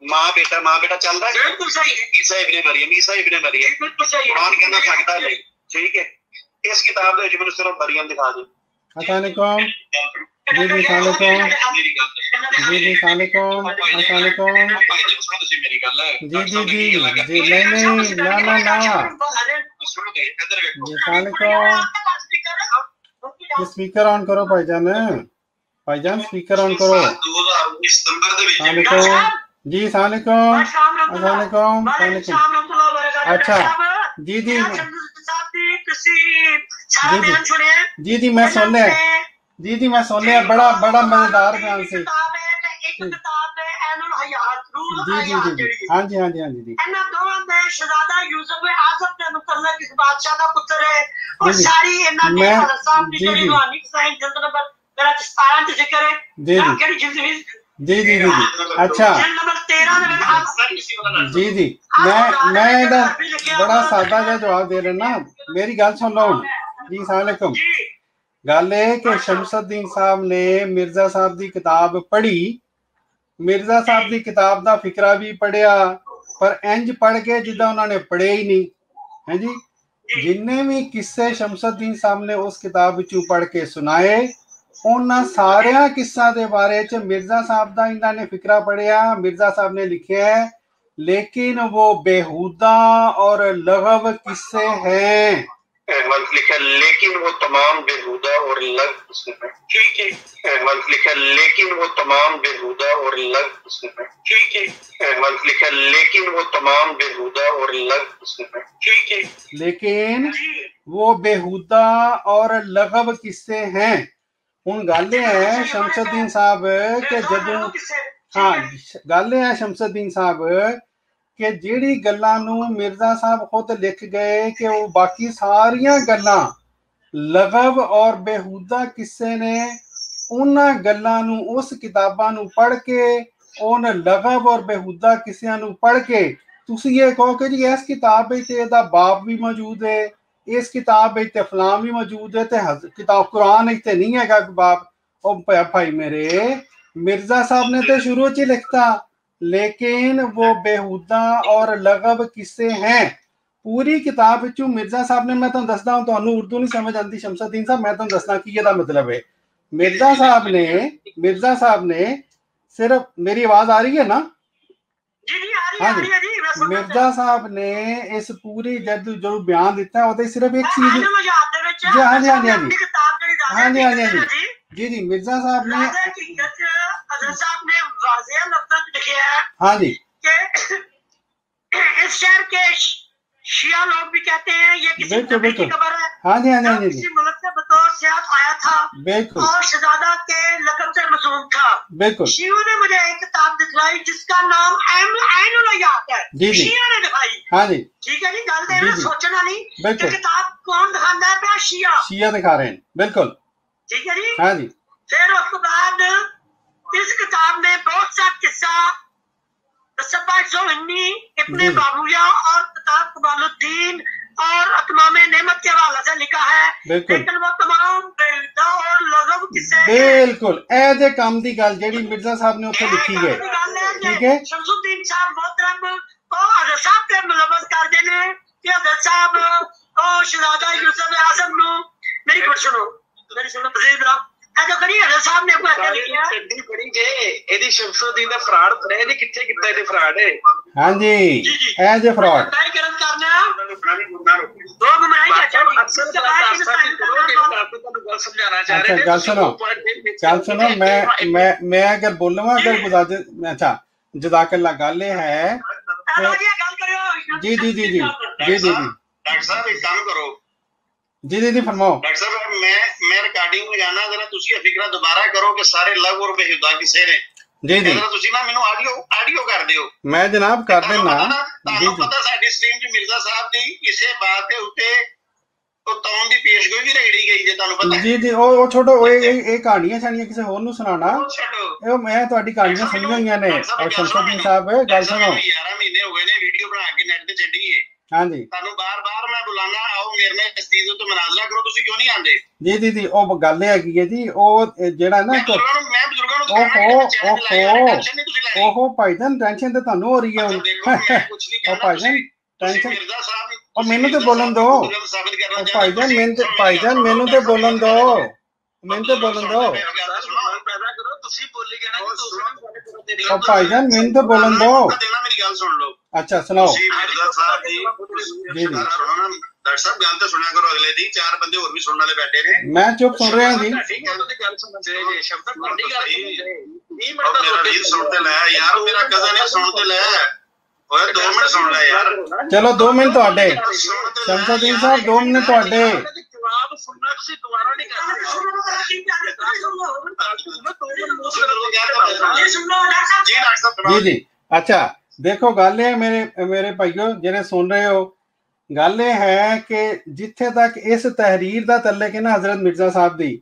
ਮਾਂ ਬੇਟਾ ਚੱਲਦਾ ਹੈ। ਬਿਲਕੁਲ ਸਹੀ ਹੈ, ਈਸਾ ਇਬਨ ਮਰੀਮ ਬਿਲਕੁਲ ਸਹੀ ਹੈ। ਕੁਰਾਨ ਕਹਿੰਦਾ ਸਕਦਾ ਨਹੀਂ। ਠੀਕ ਹੈ, ਇਸ ਕਿਤਾਬ ਦੇ ਵਿੱਚ ਮੈਨੂੰ ਸਿਰਫ ਮਰੀਮ ਦਿਖਾ ਦਿਓ। السلام علیکم جی جی السلام علیکم جی جی السلام علیکم السلام علیکم جی جی جی جی نہیں نا نا جی السلام علیکم اسپیکر آن کرو بھائی جان اسپیکر آن کرو۔ السلام علیکم جی السلام علیکم السلام علیکم اچھا جی جی جی جی میں سن لیا جی میں سن لیا، بڑا مزیدار بیان سے۔ جی جی جی جی ہاں جی ہاں جی ہاں جی جی شہزادہ یوسف اعظم کے متعلق اس بادشاہ کا پتر ہے اور ساری انہاں نے صاحب دی جو روحانی سائن جلد نمبر میرا 17 تے ذکر ہے جی کیڑی جلد ہے جی جی جی اچھا نمبر 13 میں جی جی میں بڑا سادہ جا جواب دے رہا نا، میری گل سن لو۔ جی السلام علیکم۔ گل ہے کہ شمس الدین صاحب نے مرزا صاحب دی کتاب پڑھی، مرزا صاحب دی کتاب دا فکرہ بھی پڑھیا، پر انج پڑھ کے جدہ انہوں نے پڑھے ہی نہیں ہے جی۔ جننے بھی قصے شمس الدین صاحب نے اس کتاب وچوں پڑھ کے سنائے، انہاں ساریاں قصہ دے بارے چ مرزا صاحب دا انہاں نے فکرہ پڑھیا، مرزا صاحب نے لکھیا ہے، لیکن وہ بیہودہ اور لغو قصے ہیں۔ لکھا لیکن وہ تمام بیہودہ اور لغو قصے ہیں۔ ٹھیک ہے، لکھا لیکن وہ تمام بیہودہ اور لغو قصے ہیں۔ ٹھیک ہے، لکھا لیکن وہ تمام بیہودہ اور لغو قصے ہیں۔ ٹھیک ہے، لیکن وہ بیہودہ اور لغو قصے ہیں۔ ہن گل یہ ہے شمس الدین صاحب کہ جدوں ہاں گل یہ ہے شمس الدین صاحب کہ جیڑی گلاں نو مرزا صاحب خود لکھ گئے کہ وہ باقی ساریاں گلاں لغو اور بیہودہ قصے نے، انہاں گلاں نو اس کتاباں نو پڑھ کے ان لغو اور بیہودہ قصیاں نو پڑھ کے تسی یہ کہو کہ جی اس کتاب وچ تے دا باپ بھی موجود ہے، اس کتاب وچ تے فلاں بھی موجود ہے، تے کتاب قرآن وچ تے نہیں ہے گا باپ۔ او بھائی میرے، مرزا صاحب نے تے شروع چ لکھتا لیکن وہ بیہودہ اور لغو قصے ہیں۔ پوری کتاب وچوں مرزا صاحب نے، میں تمہیں دسدا ہوں، تانوں اردو نہیں سمجھ آندی شمس الدین صاحب، میں تمہیں دسنا کی یہ مطلب ہے۔ مرزا صاحب نے صرف، میری آواز آ رہی ہے نا؟ ہاں جی، مرزا صاحب نے اس پوری جد جو بیان دیتا ہے وہ صرف ایک چیز، جی ہاں جی ہاں جی ہاں جی ہاں جی ہاں جی ہاں جی جی مرزا صاحب نے واضح لفظ لکھے ہیں ہاں جی کہ اس شہر کے شیعہ لوگ بھی کہتے ہیں یہ کسی نبی کی قبر ہے، ہاں جی ہاں جی ہاں جی کسی ملک سے بطور سیاحت آیا تھا بالکل اور شہزادہ کے لقب سے مصروف تھا۔ بالکل شیعوں نے مجھے ایک کتاب دکھلائی جس کا نام عین الیات ہے، شیعہ نے دکھائی۔ ہاں جی ٹھیک ہے جی، گل دے سوچنا نہیں بالکل، کہ کتاب کون دکھانا ہے پیا، شیعہ دکھا رہے ہیں، بالکل ٹھیک ہے جی۔ ہاں جی پھر اس کے بعد اس کتاب میں بہت سا قصہ تصبہ زہنی، ابن بابویہ اور کتاب کمال الدین اور اتمام نعمت کے حوالے سے لکھا ہے، لیکن وہ تمام بیہودہ اور لغو قصے ہیں۔ بالکل اے دے کام دی گل جیڑی مرزا صاحب نے اتنے لکھی ہے، ٹھیک ہے۔ شمس الدین صاحب محترم کو حضرت صاحب کے ملوث کر دینے کہ حضرت صاحب شہزادہ یوسف اعظم نو، میری گل سنو پذیر برا ہاں جی اے جے فراڈ اچھا گل سنو میں اگر بولوں اگر گزارش، اچھا جزاک اللہ، گل یہ ہے جی جی جی جی جی جی ڈاکٹر صاحب ایک کام کرو، جی جی جی فرماؤ ڈاکٹر صاحب، میں ریکارڈنگ میں جانا ذرا تسی فکرہ دوبارہ کرو کہ سارے لغو اور بیہودہ قصے نے۔ جی جی ذرا تسی نا مینوں آڈیو کر دیو، میں جناب کر دینا۔ جی جی پتہ ساڈی سٹریم وچ مرزا صاحب دی کسے بات دے اوتے او تون دی پیشگوئی بھی رہی گئی جے تانوں پتہ ہے۔ جی جی او چھوٹو اے کہانیاں شانیاں کسے ہور نوں سنانا، اے میں تہاڈی کہانیاں سنیاں ہوئیاں نے۔ اور شمس الدین صاحب گل سنو، 11 مہینے ہوئے نے ویڈیو بنا کے نیٹ تے چڈی ہے، ہاں جی ਤੁਹਾਨੂੰ ਬਾਰ-ਬਾਰ ਮੈਂ ਬੁਲਾਣਾ ਆਓ ਮੇਰੇ ਨਾਲ ਇਸ ਚੀਜ਼ ਉੱਤੇ ਮਨਾਜ਼ਰਾ ਕਰੋ ਤੁਸੀਂ ਕਿਉਂ ਨਹੀਂ ਆਉਂਦੇ ਜੀ ਉਹ ਗੱਲ ਇਹ ਹੈਗੀ ਹੈ ਜੀ ਉਹ ਜਿਹੜਾ ਨਾ ਮੈਂ ਬਜ਼ੁਰਗਾਂ ਨੂੰ ਦਿਖਾਣਾ ਕਿ ਚੈਨਲ ਲਾਇਆ ਟੈਨਸ਼ਨ ਨਹੀਂ ਤੁਸੀਂ ਲੈਣੀ ਉਹ ਭਾਈਜਾਨ ਟੈਨਸ਼ਨ ਤੇ ਤੁਹਾਨੂੰ ਹੋ ਰਹੀ ਹੈ ਹੁਣ ਦੇਖੋ ਮੈਂ ਕੁਝ ਨਹੀਂ ਉਹ ਕਹਿਣਾ ਭਾਈਜਾਨ ਤੁਸੀਂ ਟੈਨਸ਼ਨ ਮਿਰਜ਼ਾ ਸਾਹਿਬ ਉਹ ਮੈਨੂੰ ਤੇ ਬੋਲਣ ਦੋ ਭਾਈਜਾਨ ਮੈਨੂੰ ਤੇ ਬੋਲਣ ਦੋ ਮੈਨੂੰ ਤੇ ਬੋਲਣ ਦੋ ਤੁਸੀਂ ਬੋਲੀ ਗਏ ਨਾ ਉਹ ਭਾਈਜਾਨ ਮੈਨੂੰ ਤੇ ਬੋਲਣ ਦੋ ਮੇਰੀ ਗੱਲ ਸੁਣ ਲਓ ਅੱਛਾ ਸੁਣਾਓ ਤੁਸੀਂ ਮਿਰਜ਼ਾ ਸਾਹਿਬ ਜੀ ਜੀ ਸੁਣੋ ਨਾ ਡਾਕਟਰ ਸਾਹਿਬ ਗੱਲ ਤਾਂ ਸੁਣਿਆ ਕਰੋ ਅਗਲੇ ਦੀ 4 ਬੰਦੇ ਹੋਰ ਵੀ ਸੁਣਨ ਵਾਲੇ ਬੈਠੇ ਨੇ ਮੈਂ ਚੁੱਪ ਸੁਣ ਰਿਹਾ ਜੀ ਠੀਕ ਹੈ ਤੁਸੀਂ ਗੱਲ ਸੁਣਦੇ ਜੇ ਸ਼ਬਦ ਤੁਹਾਡੀ ਗੱਲ ਸੁਣਦੇ ਮੇਰਾ ਰੀਲ ਸੁਣ ਤੇ ਲੈ ਯਾਰ ਮੇਰਾ ਕਜ਼ਨ ਹੈ ਸੁਣ ਤੇ ਲੈ ਓਏ 2 ਮਿੰਟ ਸੁਣ ਲੈ ਯਾਰ ਚਲੋ 2 ਮਿੰਟ ਤੁਹਾਡੇ ਸ਼ਮਸੁਦੀਨ ਸਾਹਿਬ 2 ਮਿੰਟ ਤੁਹਾਡੇ ਜਵਾਬ ਸੁਣਨਾ ਤੁਸੀਂ ਦੁਬਾਰਾ ਨਹੀਂ ਜੀ ਅੱਛਾ ਦੇਖੋ ਗੱਲ ਇਹ ਮੇਰੇ ਭਾਈਓ ਜਿਹੜੇ ਸੁਣ ਰਹੇ ਹੋ ਗੱਲ ਇਹ ਹੈ ਕਿ ਜਿੱਥੇ ਤੱਕ ਇਸ ਤਹਿਰੀਰ ਦਾ ਤਅੱਲੁਕ ਹੈ ਨਾ ਹਜ਼ਰਤ ਮਿਰਜ਼ਾ ਸਾਹਿਬ ਦੀ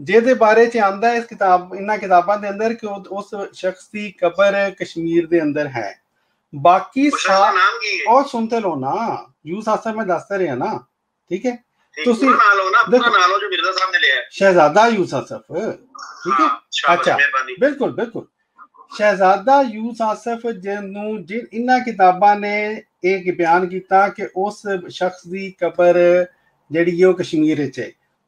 ਜਿਹਦੇ ਬਾਰੇ ਚ ਆਂਦਾ ਇਸ ਕਿਤਾਬ ਇਹਨਾਂ ਕਿਤਾਬਾਂ ਦੇ ਅੰਦਰ ਕਿ ਉਸ ਸ਼ਖਸ ਦੀ ਕਬਰ ਕਸ਼ਮੀਰ ਦੇ ਅੰਦਰ ਹੈ ਬਾਕੀ ਉਹ ਸੁਣਤੇ ਲੋ ਨਾ ਯੂਸ ਆਸਫ ਮੈਂ ਦੱਸ ਰਿਹਾ ਨਾ ਠੀਕ ਹੈ ਤੁਸੀਂ ਨਾਲੋਂ ਜੋ ਮਿਰਜ਼ਾ ਸਾਹਿਬ ਨੇ ਲਿਆ ਸ਼ਹਿਜ਼ਾਦਾ ਯੂਸ ਆਸਫ ਠੀਕ ਹੈ ਅੱਛਾ ਬਿਲਕੁਲ ਸ਼ਹਿਜ਼ਾਦਾ ਯੂਸ ਆਸਫ ਜਿਹਨੂੰ ਇਹਨਾਂ ਕਿਤਾਬਾਂ ਨੇ ਇਹ ਬਿਆਨ ਕੀਤਾ ਕਿ ਉਸ ਸ਼ਖਸ ਦੀ ਕਬਰ ਜਿਹੜੀ ਉਹ ਕਸ਼ਮੀਰ ਵਿੱਚ ਹੈ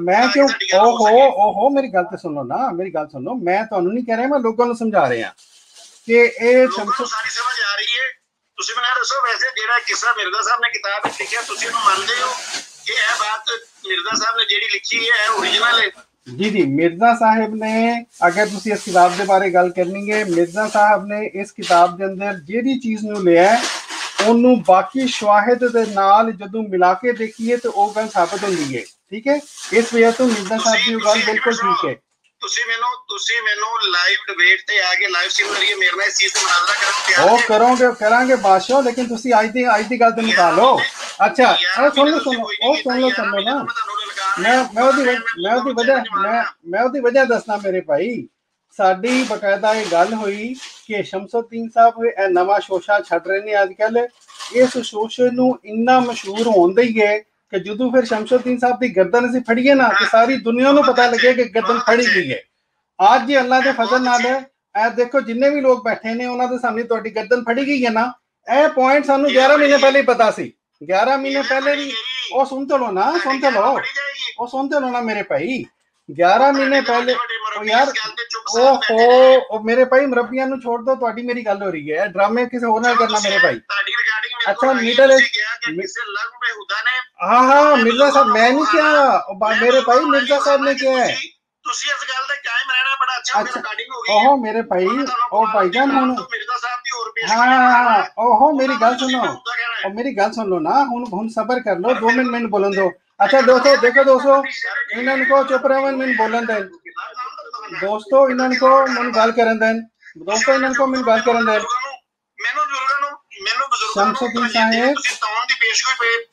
ਮੈਂ ਕਿਉਂ ਓਹੋ ਮੇਰੀ ਗੱਲ ਤੇ ਸੁਣੋ ਨਾ, ਮੇਰੀ ਗੱਲ ਸੁਣੋ, ਮੈਂ ਤੁਹਾਨੂੰ ਨਹੀਂ ਕਹਿ ਰਿਹਾ, ਮੈਂ ਲੋਕਾਂ ਨੂੰ ਸਮਝਾ ਰਿਹਾ ਕਿ ਇਹ ਸਾਰੀ ਸਮਝ ਆ ਰਹੀ ਹੈ। ਤੁਸੀਂ ਮੈਨੂੰ ਦੱਸੋ ਵੈਸੇ ਜਿਹੜਾ ਕਿੱਸਾ ਮਿਰਜ਼ਾ ਸਾਹਿਬ ਨੇ ਕਿਤਾਬ ਵਿੱਚ ਲਿਖਿਆ ਤੁਸੀਂ ਉਹਨੂੰ ਮੰਨਦੇ ਹੋ ਕਿ ਇਹ ਬਾਤ ਮਿਰਜ਼ਾ ਸਾਹਿਬ ਨੇ ਜਿਹੜੀ ਲਿਖੀ ਹੈ ਓਰੀਜਨਲ ਹੈ? ਜੀ ਮਿਰਜ਼ਾ ਸਾਹਿਬ ਨੇ, ਅਗਰ ਤੁਸੀਂ ਇਸ ਕਿਤਾਬ ਦੇ ਬਾਰੇ ਗੱਲ ਕਰਨੀ ਹੈ, ਮਿਰਜ਼ਾ ਸਾਹਿਬ ਨੇ ਇਸ ਕਿਤਾਬ ਦੇ ਅੰਦਰ ਜਿਹੜੀ ਚੀਜ਼ ਨੂੰ ਲਿਆ ਉਹਨੂੰ ਬਾਕੀ ਸ਼ਵਾਹਿਦ ਦੇ ਨਾਲ ਜਦੋਂ ਮਿਲਾ ਕੇ ਦੇਖੀਏ ਤੇ ਉਹ ਗੱਲ ਸਾਬਤ ਹੁੰਦੀ ਹੈ। ਠੀਕ ਹੈ, ਇਸ ਵਜ੍ਹਾ ਤੋਂ ਮਿਰਜ਼ਾ ਸਾਹਿਬ ਦੀ ਗੱਲ ਬਿਲਕੁਲ ਠੀਕ ਹੈ। ਤੁਸੀਂ ਮੈਨੂੰ ਲਾਈਵ ਡਿਬੇਟ ਤੇ ਆ ਕੇ ਲਾਈਵ ਸਟ੍ਰੀਮ ਕਰੀਏ, ਮੇਰੇ ਨਾਲ ਇਸ ਚੀਜ਼ ਤੇ ਮੁਨਾਜ਼ਰਾ ਕਰਨ ਨੂੰ ਤਿਆਰ ਕਰਾਂਗੇ ਬਾਦਸ਼ਾਹ, ਲੇਕਿਨ ਤੁਸੀਂ ਅੱਜ ਦੀ ਗੱਲ ਤੇ ਨਿਕਾਲੋ। ਅੱਛਾ ਸੁਣ ਲਓ ਨਾ, ਮੈਂ ਉਹਦੀ ਵਜ੍ਹਾ ਦੱਸਣਾ ਮੇਰੇ ਭਾਈ। ਸਾਡੀ ਬਕਾਇਦਾ ਇਹ ਗੱਲ ਹੋਈ ਕਿ ਸ਼ਮਸੁਦੀਨ ਸਾਹਿਬ ਇਹ ਨਵਾਂ ਸ਼ੋਸ਼ਾ ਛੱਡ ਰਹੇ ਨੇ ਅੱਜ ਕੱਲ। ਇਸ ਸ਼ੋਸ਼ੇ ਨੂੰ ਇੰਨਾ ਮਸ਼ਹੂਰ ਹੋਣ ਦਈ ਹੈ ਕਿ ਜਦੋਂ ਫਿਰ ਸ਼ਮਸੁਦੀਨ ਸਾਹਿਬ ਦੀ ਗਰਦਨ ਅਸੀਂ ਫੜੀਏ ਨਾ ਤੇ ਸਾਰੀ ਦੁਨੀਆ ਨੂੰ ਪਤਾ ਲੱਗੇ ਕਿ ਗਰਦਨ ਫੜੀ ਗਈ ਹੈ। ਅੱਜ ਹੀ ਅੱਲਾ ਦੇ ਫਜ਼ਲ ਨਾਲ ਇਹ ਦੇਖੋ ਜਿੰਨੇ ਵੀ ਲੋਕ ਬੈਠੇ ਨੇ ਉਹਨਾਂ ਦੇ ਸਾਹਮਣੇ ਤੁਹਾਡੀ ਗਰਦਨ ਫੜੀ ਗਈ ਹੈ ਨਾ। ਇਹ ਪੁਆਇੰਟ ਸਾਨੂੰ 11 ਮਹੀਨੇ ਪਹਿਲੇ ਹੀ ਪਤਾ ਸੀ। 11 ਮਹੀਨੇ ਪਹਿਲੇ ਵੀ ਉਹ ਸੁਣਤੇ ਲੋ ਨਾ ਮੇਰੇ ਭਾਈ। 11 ਮਹੀਨੇ ਪਹਿਲੇ ਯਾਰ ਉਹ ਮੇਰੇ ਭਾਈ ਮਰਬੀਆਂ ਨੂੰ ਛੋੜ ਦੋ, ਤੁਹਾਡੀ ਮੇਰੀ ਗੱਲ ਹੋ ਰਹੀ ਹੈ, ਡਰਾਮੇ ਕਿਸੇ ਹੋਰ ਨਾਲ ਕਰਨਾ ਮੇਰੇ ਭਾਈ। ਅੱਛਾ ਮਿਡਲ ਹਾਂ ਮਿਰਜ਼ਾ ਸਾਹਿਬ ਮੈਂ ਨਹੀਂ ਕਿਹਾ ਮੇਰੇ ਭਾਈ, ਮਿਰਜ਼ਾ ਸਾਹਿਬ ਨੇ ਕਿਹਾ ਹੈ। ਤੁਸੀਂ ਇਸ ਗੱਲ ਤੇ ਕਾਇਮ ਰਹਿਣਾ ਬੜਾ ਅੱਛਾ ਰਿਕਾਰਡਿੰਗ ਹੋ ਗਈ। ਓਹੋ ਮੇਰੇ ਭਾਈ, ਉਹ ਭਾਈਜਾਨ ਹੁਣ ਮਿਰਜ਼ਾ ਸਾਹਿਬ ਦੀ ਹੋਰ ਪੇਸ਼ ਹਾਂ ਓਹੋ ਮੇਰੀ ਗੱਲ ਸੁਣੋ, ਉਹ ਮੇਰੀ ਗੱਲ ਸੁਣ ਲਓ ਨਾ, ਹੁਣ ਸਬਰ ਕਰ ਲਓ 2 ਮਿੰਟ ਮੈਨੂੰ ਬੋਲਣ ਦਿਓ। ਅੱਛਾ ਦੋਸਤੋ ਇਹਨਾਂ ਨੂੰ ਕਹੋ ਚੁੱਪ ਰਹਿਣ, ਮੈਨੂੰ ਬੋਲਣ ਦੇਣ। ਦੋਸਤੋ ਇਹਨਾਂ ਨੂੰ ਕਹੋ ਮੈਨੂੰ ਗੱਲ ਕਰਨ ਦੇਣ।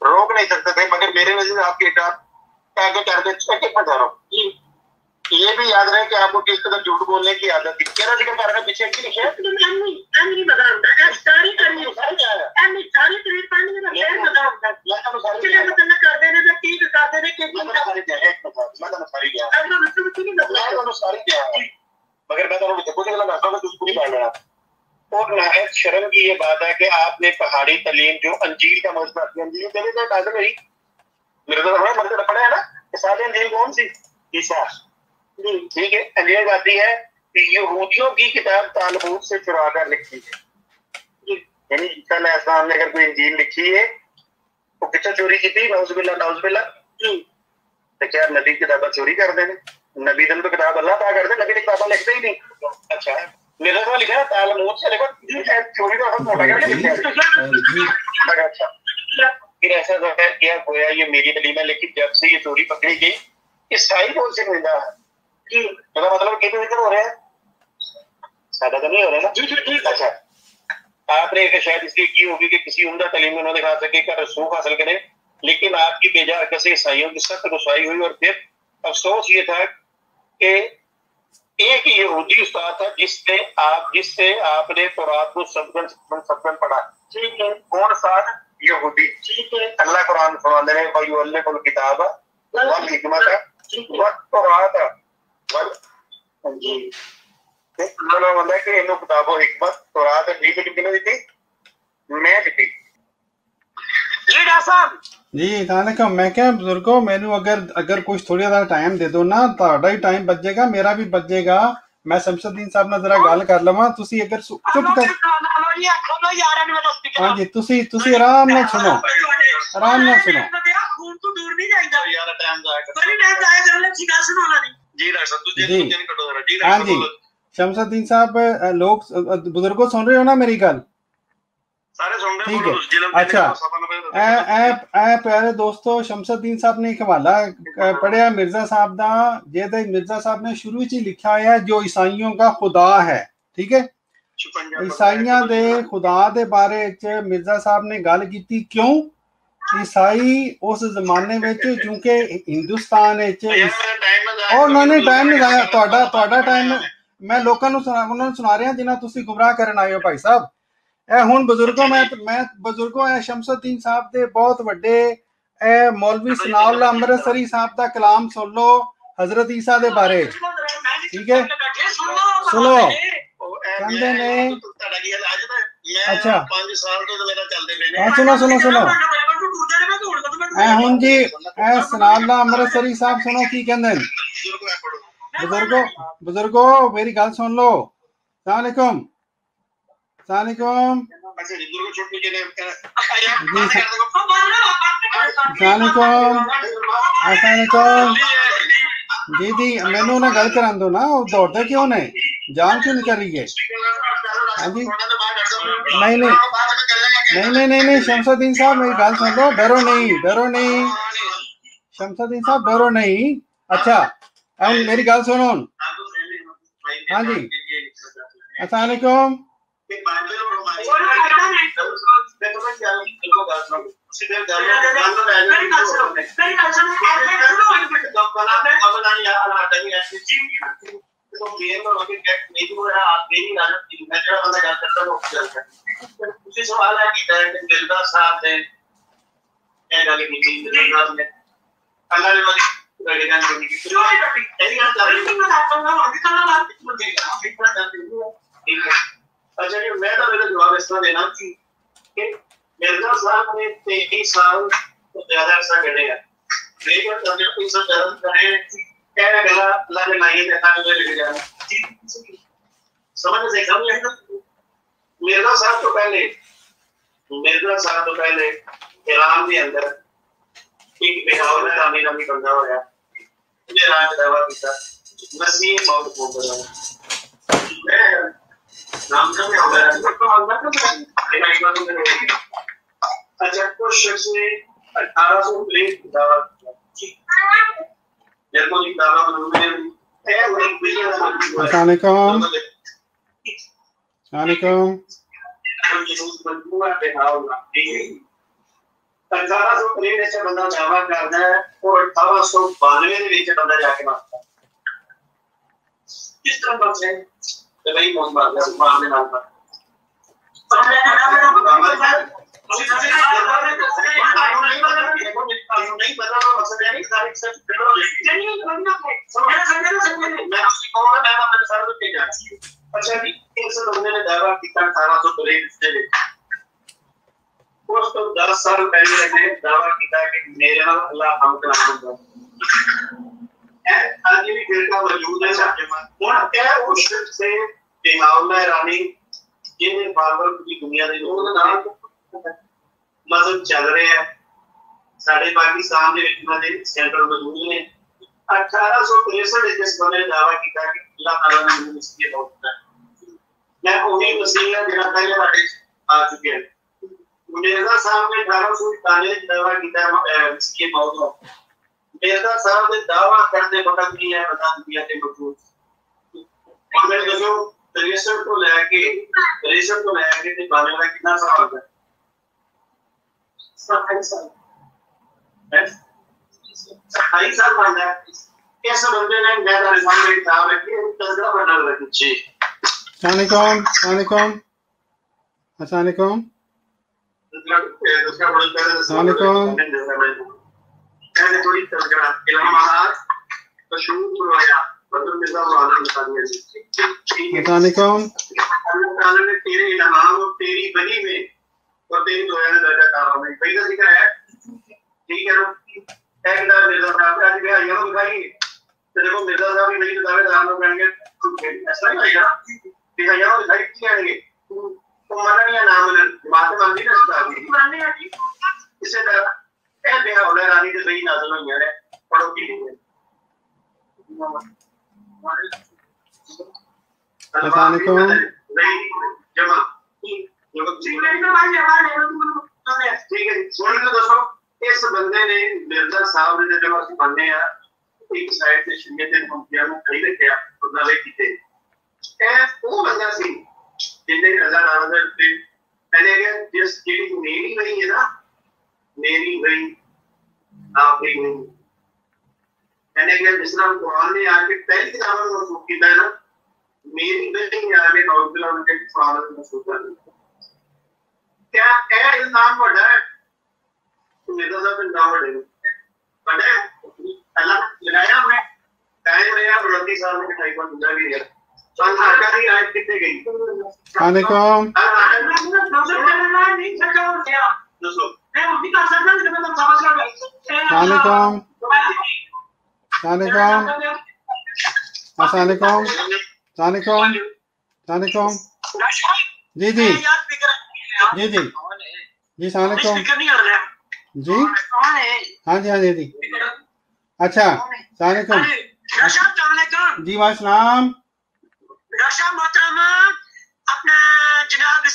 روک نہیں سکتے تھے، مگر میرے نظر آپ کی آگے کر دے بتا رہا ہوں. یہ بھی یاد رہے کہ آپ کو کس قدر جھوٹ بولنے کی عادت تھی. میرا ذکر کر رہا ہے پیچھے کی لکھے نہیں بتا ہوتا ساری کرنی ساری ترین پانی میں بتا ہوتا کر دینے میں ٹھیک کر دینے کے مگر میں تو اور نہایت شرم کی یہ بات ہے کہ آپ نے پہاڑی تعلیم جو انجیل کا مذہب ہے، انجیل کے لیے تازہ رہی میرے تو مرتبہ پڑھا ہے نا کہ ساتھ انجیل کون سی عیسیٰ، ٹھیک ہے. انجیل آتی ہے کہ یہودیوں کی کتاب تالمود سے چرا کر لکھی ہے، یعنی عیسیٰ علیہ السلام نے اگر کوئی انجیل لکھی ہے وہ کتنا چوری کی تھی، نعوذ باللہ نعوذ باللہ. تو کیا نبی کتابیں چوری کر دیں؟ نبی دن تو کتاب اللہ پاک کر دے، نبی کتابیں لکھتے ہی نہیں. اچھا میرے کو لکھا ہے تالمود سے لکھا چوری کا موٹا کر کے اچھا پھر ایسا ظاہر کیا گویا یہ میری تعلیم ہے، لیکن جب سے یہ چوری پکڑی گئی عیسائی کون سے ملتا ہے میرا مطلب کتنے ذکر ہو رہے ہیں سادہ تو نہیں ہو رہے نا. اچھا آپ نے ایک شاید اس لیے کی ہوگی کہ کسی عمدہ تعلیم میں انہوں نے کہا سکے کہ رسوخ حاصل کریں، لیکن آپ کی بیجا حرکت سے عیسائیوں کی سخت رسوائی ہوئی. اور پھر افسوس یہ تھا کہ ایک یہودی استاد تھا جس سے آپ نے تورات کو سبقن پڑھا. ٹھیک ہے، کون ساتھ یہودی. ٹھیک ہے، اللہ قرآن فرماتے ہیں وَيُعَلِّمُ الْكِتَابَ وَالْحِكْمَةَ وَالتَّوْرَاةَ وَالْإِنجِيلَ. انہوں نے بولا کہ انہوں کتاب و حکمت تورات انجیل کی کتنے دی تھی؟ میں دی تھی. جی ڈاکٹر صاحب جی السلام علیکم. میں کیا بزرگوں مینو اگر کچھ تھوڑی زیادہ ٹائم دے دو نا تہاڈا ہی ٹائم بچ جائے گا، میرا بھی بچ جائے گا. میں شمس الدین صاحب نال ذرا گل کر لواں، تسی اگر چپ کر ہاں جی تسی آرام نال سنو، آرام نال سنو. جی ہاں جی شمس الدین صاحب لوگ بزرگوں سن رہے ہو نا میری گل؟ ٹھیک ہے. اچھا اے پیارے دوستو، شمس الدین صاحب نے ایک حوالہ پڑھیا مرزا صاحب دا، جہدے مرزا صاحب نے شروع وچ ہی لکھا ہوا ہے جو عیسائیوں کا خدا ہے. ٹھیک ہے، عیسائیاں دے خدا دے بارے وچ مرزا صاحب نے گل کیتی. کیوں؟ عیسائی اس زمانے وچ کیونکہ ہندوستان وچ اور انہوں نے ٹائم نہیں لایا تہاڈا ٹائم میں لوکاں نوں سنا رہا جنہاں تسی گمراہ کرن آئے ہو بھائی صاحب. اے ہن بزرگوں میں بزرگوں اے شمس الدین صاحب دے بہت وڈے اے مولوی ثناء اللہ امرتسری صاحب دا کلام سن لو حضرت عیسیٰ دے بارے. ٹھیک ہے سنو کہندے نے اچھا ہاں سنو اے ہن جی اے ثناء اللہ امرتسری صاحب سنو کی کہندے بزرگوں میری گل سن لو. السلام علیکم. السلام علیکم. السلام علیکم. السلام علیکم. جی جی مینوں نہ گل کران دو نا، دوڑتے کیوں نے، جان کیوں نہیں کر رہی ہے؟ ہاں جی نہیں شمس الدین صاحب میری گل سن لو، ڈرو نہیں شمس الدین صاحب ڈرو نہیں. اچھا میری گل سنو. ہاں جی السلام علیکم. اچھا جی میں تو جواب اس طرح دینا کہ مرزا صاحب نے 23 سال تو زیادہ عرصہ کرے ہیں، لیکن تجربہ اس درد کرے کہنے گلا اللہ نے نہیں دیکھا مجھے لے جانا. سمجھ سے کم نہیں. مرزا صاحب تو پہلے ایران کے اندر ایک بہاول نامی بندہ ہوا، مجھے راج دعویٰ کیا مسیح موت کو بنا نام کا میں اچھا کچھ شخص نے 1803 دعوت السلام علیکم. السلام علیکم. 1893 بندہ دعویٰ کرتا ہے اور 1892 بندہ جا کے مارتا ہے. کس طرح بات ہے کہ بھائی موت مار دیا مارنے نال پر نہیں پتا مقصد ہے نہیں تاریخ سے اچھا جی اس بندے نے دعویٰ کیا 1893 اس تو 10 سال پہلے نے دعویٰ کیا کہ میرے نال اللہ ہم کلام ہے آج بھی فرقہ موجود ہے ساتھ میں کون کیا اس سے بہاولہ رانی جن فارور کی دنیا دے لوگ نام مذہب چل رہے ہیں ساڑھے پاکستان دے اتنا دے سینٹر موجود نے 1863 جس بندے نے دعویٰ کیا کہ اللہ تعالیٰ نے مسیح بہت ہے میں وہی مسیح ہے جنہاں پہلے بڑے آ چکے ہیں مرزا صاحب نے 1891 دعویٰ کیا ہے مسیح بہت ہے مرزا صاحب نے دعویٰ کرتے وقت نہیں ہے بتا دنیا کے موجود اور میں جو ریسرچ کو لے کے بانے والا کتنا سال ہوتا ہے 27 سال بنتا ہے اس بندے نے میرا رسالہ میں کتاب رکھی ہے تذکرہ بنا رکھی جی السلام علیکم السلام علیکم السلام علیکم میں تھوڑی تذکرہ علامات تشہور کروایا بدر مرزا مولانا نصاری السلام علیکم اللہ تعالیٰ نے تیرے انعام اور تیری بنی میں اور تیری دویانہ درجہ کاروں میں پہلا ذکر ہے ٹھیک ہے نا ایک دار مرزا صاحب کا ذکر ہے یہاں دکھائیے تو دیکھو مرزا صاحب ہی نہیں دعوے دار لوگ کہیں گے ایسا نہیں ہوگا ٹھیک ہے یہاں دکھائی کی کہیں گے تو منن یا نہ منن باتیں مانتی نا اسے طرح اے بہاولہ رانی کے صحیح نازل ہوئی ہے پڑھو کی لیے السلام علیکم جمع ٹھیک ہے سنیں گے دوستوں اس بندے نے مرزا صاحب نے جب اسی بننے ہیں ایک سائڈ سے شریعت ممکن میں کھڑی رکھیا اور نالے کیتے اے وہ بندہ سی جن نے اللہ تعالی نے میں نے کہ جس کی میری وہی ہے نا میری وہی آپ کی نہیں میں نے کہ جس طرح قرآن نے آ کے پہلی کتاب میں منسوخ کیا ہے نا میری وہی آ کے نوز اللہ کے قرآن میں منسوخ کر دیا کیا اے الزام بڑا ہے مرزا صاحب الزام بڑا ہے اللہ لگایا ہم نے قائم رہا رضی صاحب نے کٹائی پر گزار گیا چل آقا کی آیت کتنے گئی علیکم السلام جی جی جی جی جی السلام علیکم جی ہاں جی ہاں جی جی اچھا السلام علیکم جی وعلیکم السلام رشا محترم اپنا جناب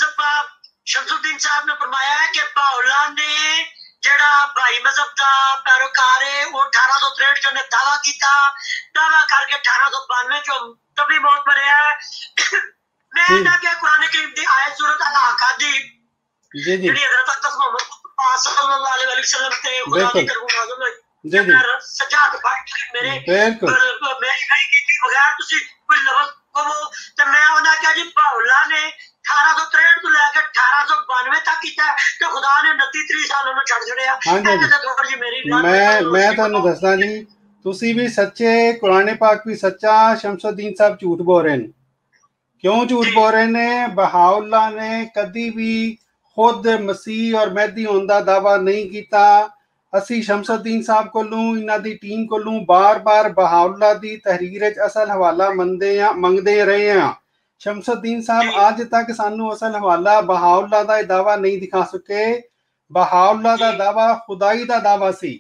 شمس الدین صاحب نے فرمایا ہے کہ باولا نے جڑا بھائی مذہب کا پیروکار ہے وہ 1863 جو نے دعویٰ کیتا دعویٰ کر کے 1892 جو تبھی موت مرے ہے میں نہ کہ قرآن کریم دی آیت سورۃ الحاقہ دی جی جی جڑی حضرت اقدس محمد صلی اللہ علیہ وسلم تے خدا دی کرم نازل ہوئی جی جی سجاد بھائی میرے بالکل میں نہیں کی بغیر تسی کوئی لفظ کو تے میں انہاں کہ جی باولا نے 1863 تو لے کے 1892 تک کیتا کہ خدا نے 29 سال انہوں چھڑ چھڑیا میں تانوں دسدا جی تسی بھی سچے قرآن پاک بھی سچا شمس الدین صاحب جھوٹ بول رہے ہیں کیوں جھوٹ بول رہے ہیں بہاؤلہ نے کدی بھی خود مسیح اور مہدی ہون دا دعویٰ نہیں کیتا اسی شمس الدین صاحب کولوں انہاں دی ٹیم کولوں بار بار بہاؤلہ دی تحریر وچ اصل حوالہ منگدے رہے ہیں شمس الدین صاحب آج تک سانو اصل حوالہ بہاؤلہ دا دعویٰ نہیں دکھا سکے بہاؤلہ دا دعویٰ خدائی دا دعویٰ سی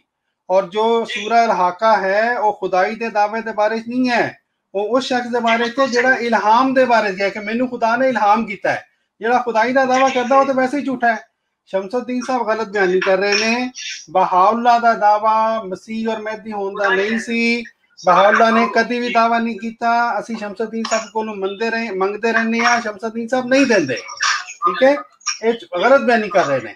اور جو سورہ الحاقہ ہے وہ خدائی دے دعوے دے بارے نہیں ہے وہ اس شخص دے بارے سے جڑا الہام دے بارے ہے کہ مینوں خدا نے الہام کیتا ہے جڑا خدائی دا دعویٰ کردا وہ تو ویسے ہی جھوٹا ہے شمس الدین صاحب غلط بیانی کر رہے ہیں بہاؤلہ دا دعویٰ مسیح اور مہدی ہون دا نہیں سی بہاؤلہ نے کدی بھی دعویٰ نہیں کیتا اسی شمس الدین صاحب کو منگتے رہنے ہیں شمس الدین صاحب نہیں دیندے ٹھیک ہے یہ غلط بیانی کر رہے ہیں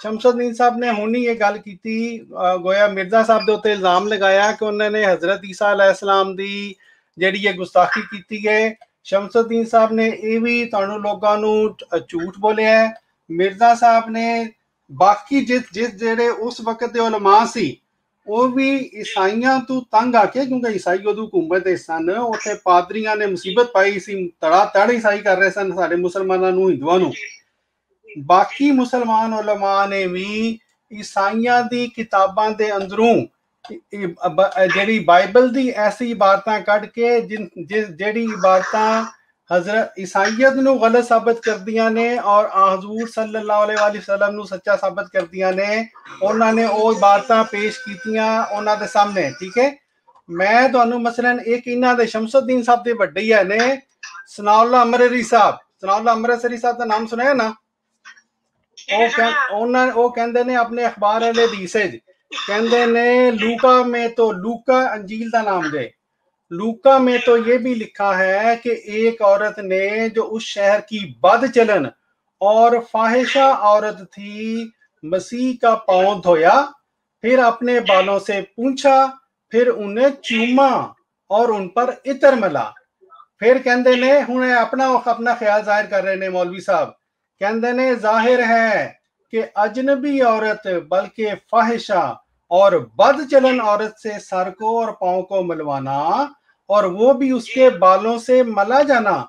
ਸ਼ਮਸੁਦੀਨ ਸਾਹਿਬ ਨੇ ਹੁਣੀ ਇਹ ਗੱਲ ਕੀਤੀ ਗੋਇਆ ਮਿਰਜ਼ਾ ਸਾਹਿਬ ਦੇ ਉੱਤੇ ਇਲਜ਼ਾਮ ਲਗਾਇਆ ਕਿ ਉਹਨਾਂ ਨੇ ਹਜ਼ਰਤ ਈਸਾ ਅਲੈਹਿਸਲਾਮ ਦੀ ਜਿਹੜੀ ਇਹ ਗੁਸਤਾਖੀ ਕੀਤੀ ਹੈ ਸ਼ਮਸੁਦੀਨ ਸਾਹਿਬ ਨੇ ਇਹ ਵੀ ਤੁਹਾਨੂੰ ਲੋਕਾਂ ਨੂੰ ਝੂਠ ਬੋਲਿਆ ਹੈ ਮਿਰਜ਼ਾ ਸਾਹਿਬ ਨੇ ਬਾਕੀ ਜਿਸ ਜਿਹੜੇ ਉਸ ਵਕਤ ਦੇ ਉਲਮਾ ਸੀ ਉਹ ਵੀ ਈਸਾਈਆਂ ਤੋਂ ਤੰਗ ਆ ਕੇ ਕਿਉਂਕਿ ਈਸਾਈ ਉਦੋਂ ਹਕੂਮਤ ਦੇ ਸਨ ਉੱਥੇ ਪਾਦਰੀਆਂ ਨੇ ਮੁਸੀਬਤ ਪਾਈ ਸੀ ਤੜਾ ਤੜ ਈਸਾਈ ਕਰ ਰਹੇ ਸਨ ਸਾਡੇ ਮੁਸਲਮਾਨਾਂ ਨੂੰ ਹਿੰਦੂਆਂ ਨੂੰ ਬਾਕੀ ਮੁਸਲਮਾਨ ਉਲਮਾ ਨੇ ਵੀ ਈਸਾਈਆਂ ਦੀ ਕਿਤਾਬਾਂ ਦੇ ਅੰਦਰੋਂ ਜਿਹੜੀ ਬਾਈਬਲ ਦੀ ਐਸੀ ਇਬਾਰਤਾਂ ਕੱਢ ਕੇ ਜਿਹੜੀ ਇਬਾਰਤਾਂ حضرت عیسائیت نو غلط ثابت کردیاں نے اور حضور صلی اللہ علیہ وآلہ وسلم نو سچا ثابت کردیاں نے انہوں نے وہ باتاں پیش کیتیاں انہوں دے سامنے ٹھیک ہے میں تانوں مثلا ایک انہاں دے شمس الدین صاحب دے بڑے ہی نے ثناء اللہ امرری صاحب دا نام سنیا نا وہ کہندے نے اپنے اخبار اہل حدیث کہندے نے لوکا انجیل دا نام دے لوکا میں تو یہ بھی لکھا ہے کہ ایک عورت نے جو اس شہر کی بد چلن اور فاحشہ عورت تھی مسیح کا پاؤں دھویا پھر اپنے بالوں سے پونچھا پھر انہیں چوما اور ان پر عطر ملا پھر کہندے نے انہیں اپنا خیال ظاہر کر رہے نے مولوی صاحب کہندے نے ظاہر ہے کہ اجنبی عورت بلکہ فاحشہ اور بد چلن عورت سے سر کو اور پاؤں کو ملوانا اور وہ بھی اس کے بالوں سے ملا جانا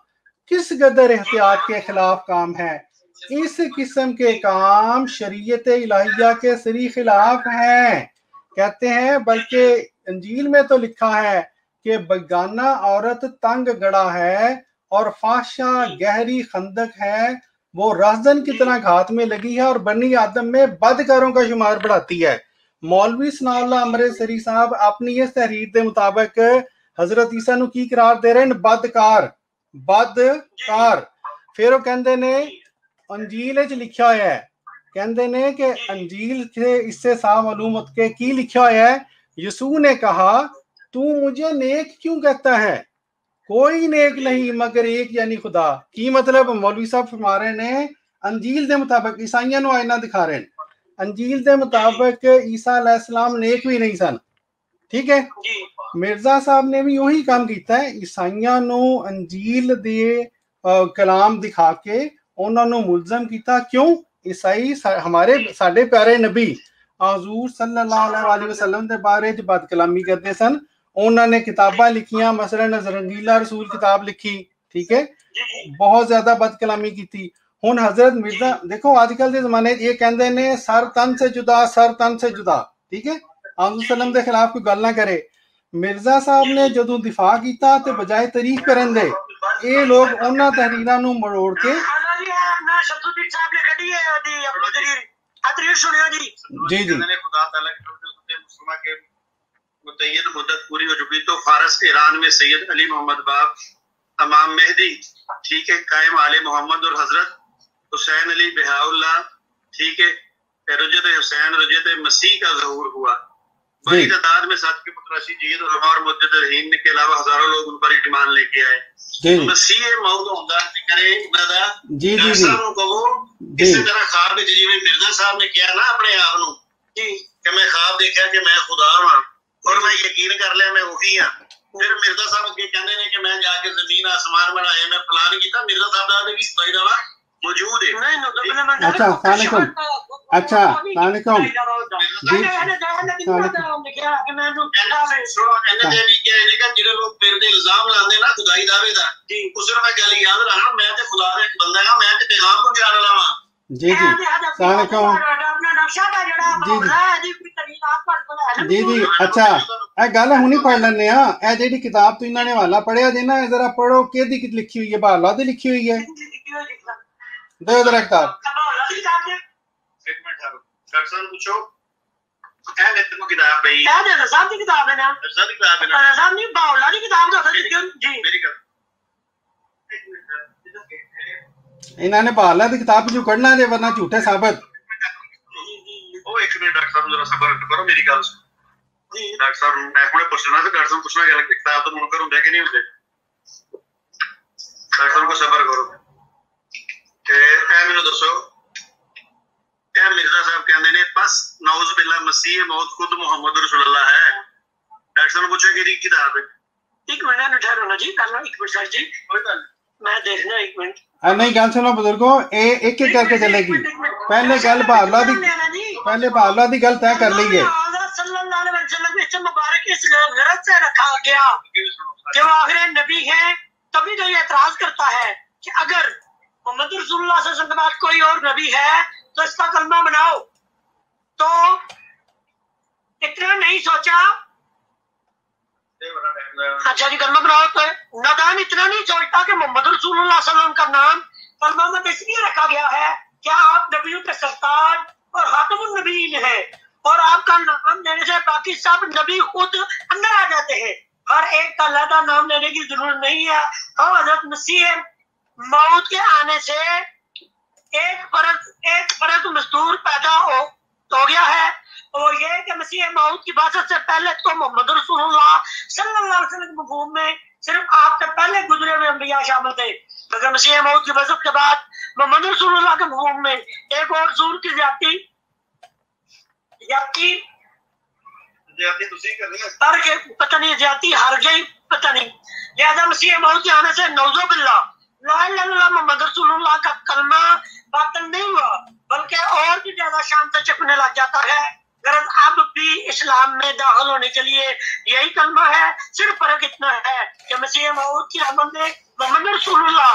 کس قدر احتیاط کے خلاف کام ہے اس قسم کے کام شریعت الہیہ کے سری خلاف ہیں کہتے ہیں بلکہ انجیل میں تو لکھا ہے کہ بیگانہ عورت تنگ گڑا ہے اور فحشہ گہری خندق ہے وہ رہزن کی طرح گھات میں لگی ہے اور بنی آدم میں بدکاروں کا شمار بڑھاتی ہے مولوی ثناء اللہ امرسری صاحب اپنی اس تحریر دے مطابق حضرت عیسیٰ نو کی قرار دے رہے ہیں بدکار پھر وہ کہندے نے انجیل وچ لکھیا ہوا ہے کہندے نے کہ انجیل سے اس سے صاف معلوم ہوتا کہ کی لکھیا ہوا ہے یسوع نے کہا تو مجھے نیک کیوں کہتا ہے کوئی نیک نہیں مگر ایک یعنی خدا کی مطلب مولوی صاحب فرما رہے ہیں انجیل دے مطابق عیسائیاں نو آئینہ دکھا رہے ہیں انجیل دے مطابق عیسیٰ علیہ السلام نیک بھی نہیں سن ٹھیک ہے مرزا صاحب نے بھی وہی کام کیتا ہے عیسائیاں نو انجیل دے کلام دکھا کے انہوں نے ملزم کیتا کیوں عیسائی ہمارے ساڈے پیارے نبی حضور صلی اللہ علیہ وآلہ وسلم دے بارے بد کلامی کرتے سن انہوں نے کتاباں لکھیاں مثلا رنگیلا رسول کتاب لکھی ٹھیک ہے بہت زیادہ بد کلامی کی ہن حضرت مرزا دیکھو آج کل دے زمانے یہ کہندے نے سر تن سے جدا ٹھیک ہے حضور وسلم دے خلاف کوئی گل نہ کرے مرزا صاحب نے جدوں دفاع کیتا تے بجائے تعریف کرن دے اے لوگ انہاں تحریراں نو مروڑ کے جی خدا تعالیٰ کے مسلمہ کے متعین مدت پوری ہو چکی تو فارس ایران میں سید علی محمد باب امام مہدی ٹھیک ہے قائم آل محمد اور حضرت حسین علی بہاء اللہ ٹھیک ہے رجت حسین رجت مسیح کا ظہور ہوا بڑی تعداد میں ساتھ کے متراشی جید علماء اور مجددین کے علاوہ ہزاروں لوگ ان پر ایمان لے کے آئے مسیح موت ہوتا کرے دادا ڈاکٹر صاحب کو اسی طرح خواب جی میں مرزا صاحب نے کیا نا اپنے آپ نو کہ میں خواب دیکھا کہ میں خدا ہوں اور میں یقین کر لیا میں وہی ہاں پھر مرزا صاحب کے کہنے نے کہ میں جا کے زمین آسمان بنائے میں پلان کیتا مرزا صاحب دا بھی صحیح دعویٰ موجود ہے اچھا السلام علیکم اچھا السلام علیکم الزام لاندے نا خدائی دعوے دا اس میں گل یاد رکھنا میں تے خدا دا ایک بندہ ہاں میں تے پیغام پہنچانے والا ہاں جی السلام علیکم جی اچھا اے گل ہونی پڑھ لینے ہاں اے جیڑی کتاب تو انہوں نے حوالہ پڑھیا جی نا ذرا پڑھو کہ لکھی ہوئی ہے بحالہ دی لکھی ہوئی ہے دو ادھر کتاب ایک منٹ ڈاکٹر صاحب پوچھو اے میرے کو کتاب بھائی ڈاکٹر صاحب کی کتاب ہے نا صاحب کی کتاب ہے نا ڈاکٹر صاحب نہیں باولا کی کتاب تو جی میری گل انہوں نے بحالہ دی کتاب جو کڑنا دے ورنہ جھوٹے ثابت او ایک منٹ ڈاکٹر صاحب ذرا صبر کرو میری گل سنو ڈاکٹر صاحب میں ہنے پوچھنا تے ڈاکٹر صاحب پوچھنا کہ کتاب تو منکر ہوندے کہ نہیں ہوندے ڈاکٹر کو صبر کرو کہ اے مینوں دسو اے مرزا صاحب کہندے نے بس نعوذ باللہ مسیح موت خود محمد رسول اللہ ہے. ڈاکٹر صاحب پوچھے کہ کتاب ہے. ایک منٹ ٹھہرو نا جی پہلا ایک منٹ سر جی کوئی گل میں دیکھنا ایک منٹ. نہیں گل سنو بزرگو ایک ایک کر کے چلے گی. پہلے گل بھاولا دی گل طے کر لیے. صلی اللہ علیہ وسلم اس مبارک اس غرض سے رکھا گیا کہ وہ آخر نبی ہیں. تبھی تو یہ اعتراض کرتا ہے کہ اگر محمد رسول اللہ صلی اللہ علیہ وسلم کے بعد کوئی اور نبی ہے تو اس کا کلمہ بناؤ. تو اتنا نہیں سوچا. اچھا جی کلمہ بناؤ. تو نادان اتنا نہیں سوچتا کہ محمد رسول اللہ صلی اللہ علیہ وسلم کا نام کلمہ میں اس لیے رکھا گیا ہے کیا آپ نبیوں کے سرتاج اور خاتم النبیین ہیں اور آپ کا نام لینے سے باقی سب نبی خود اندر آ جاتے ہیں. ہر ایک کا علیحدہ نام لینے کی ضرورت نہیں ہے. اور حضرت مسیح موت کے آنے سے ایک فرد مزدور پیدا ہو گیا ہے. اور یہ کہ مسیح موت کی بعثت سے پہلے تو محمد رسول اللہ صلی اللہ علیہ وسلم کے مفہوم میں صرف آپ سے پہلے گزرے ہوئے انبیاء شامل تھے. مگر مسیح موت کی بعثت کے بعد محمد رسول اللہ کے مفہوم میں ایک اور رسول کی زیادتی پتہ نہیں زیادتی ہر گئی پتہ نہیں. لہذا مسیح موت کے آنے سے نعوذ باللہ لا الہ الا اللہ محمد رسول اللہ کا کلمہ باطل نہیں ہوا بلکہ اور بھی زیادہ شان سے چپنے لگ جاتا ہے. غرض اب بھی اسلام میں داخل ہونے کے لیے یہی کلمہ ہے. صرف فرق اتنا ہے کہ مسیح موعود کی آمد نے محمد رسول اللہ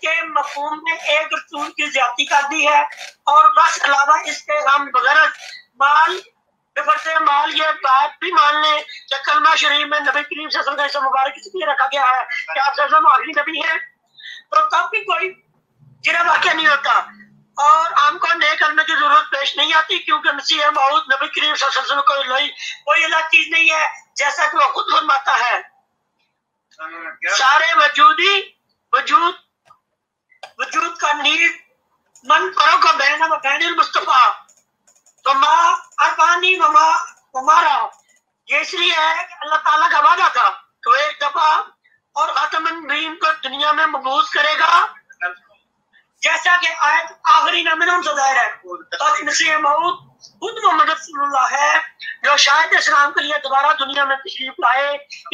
کے مفہوم میں ایک رسول کی زیادتی کر دی ہے اور بس علاوہ اس کے ہم بغرض مال یہ بات بھی مان لیں کہ کلمہ شریف میں نبی کریم صلی اللہ علیہ وسلم کا مبارک اس لیے رکھا گیا ہے کہ آپ صلی اللہ علیہ وسلم آخری نبی ہیں. تو تب بھی کوئی گرا واقعہ نہیں ہوتا اور ہم کو نئے کلمے کی ضرورت پیش نہیں آتی کیونکہ مسیح موعود نبی کریم صلی اللہ علیہ وسلم کوئی الگ چیز نہیں ہے جیسا کہ وہ خود فرماتا ہے. سارے وجود کا نیز من پروں کو بہنا و بین المصطفیٰ تو ماں اربانی ہمارا یہ اس لیے ہے کہ اللہ تعالیٰ کا وعدہ تھا تو ایک دفعہ اور خاتم النبیین کو دنیا میں مبعوث کرے گا جیسا کہ آیت آخری نام سے ظاہر ہے. تو مسیح موعود خود محمد رسول اللہ ہے جو شاید اسلام کے لیے دوبارہ دنیا میں تشریف لائے.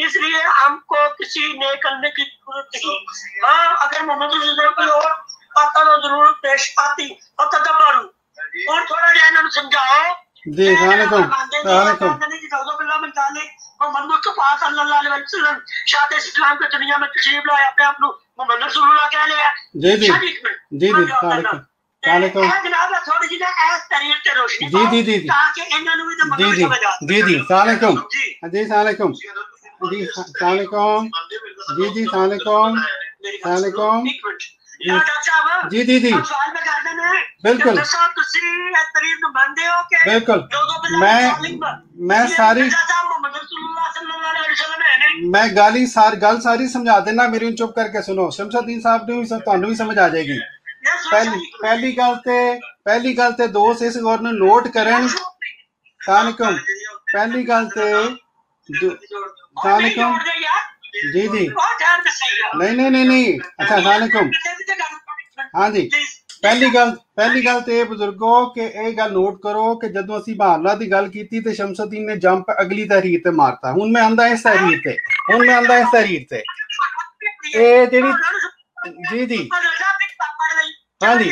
اس لیے ہم کو کسی نئے کلمے کی ضرورت نہیں. ہاں اگر محمد رسول اللہ کوئی اور آتا تو ضرورت پیش آتی اور تدبر اور تھوڑا جا انہوں نے سمجھاؤ. جی السلام علیکم. محمد مصطفیٰ صلی اللہ علیہ وسلم شاید اسلام کے دنیا میں تشریف لائے اپنے آپ محمد رسول اللہ کہہ لیا. جی السلام علیکم. جناب تھوڑی جی ایس تحریر تے روشنی تاکہ انہوں نے بھی تو مطلب سمجھ آ. جی السلام علیکم. جی السلام علیکم. جی السلام علیکم. جی السلام علیکم. السلام علیکم. جی بالکل بالکل. میں ساری میں گل ساری سمجھا دینا. میری چپ کر کے سنو. شمس الدین صاحب نے بھی سمجھ آ جائے گی. پہلی گل تے دوست اس غور نے نوٹ کرن. السلام علیکم. پہلی گل تے السلام علیکم. جی نہیں اچھا السلام علیکم. ہاں جی پہلی گل تے بزرگو کہ اے گل نوٹ کرو کہ جدو اسی بہاولہ دی گل کیتی تے شمس الدین نے جمپ اگلی تحریر تے مارتا. ہن میں آندا اس تحریر تے اے جیڑی جی ہاں جی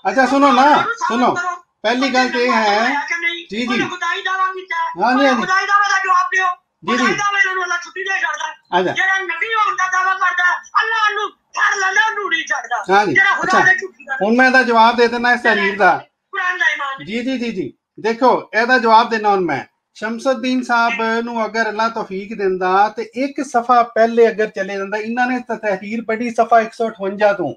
اچھا سنو پہلی گل تے ہے جی ہاں جی اچھا ہوں میں جواب دے دینا اس تحریر کا. جی دیکھو یہ جواب دینا. ہوں میں شمس الدین صاحب نو اگر اللہ توفیق دیندا تے ایک صفحہ پہلے اگر چلے جاندا. انہوں نے تحریر پڑھی صفحہ 158 تو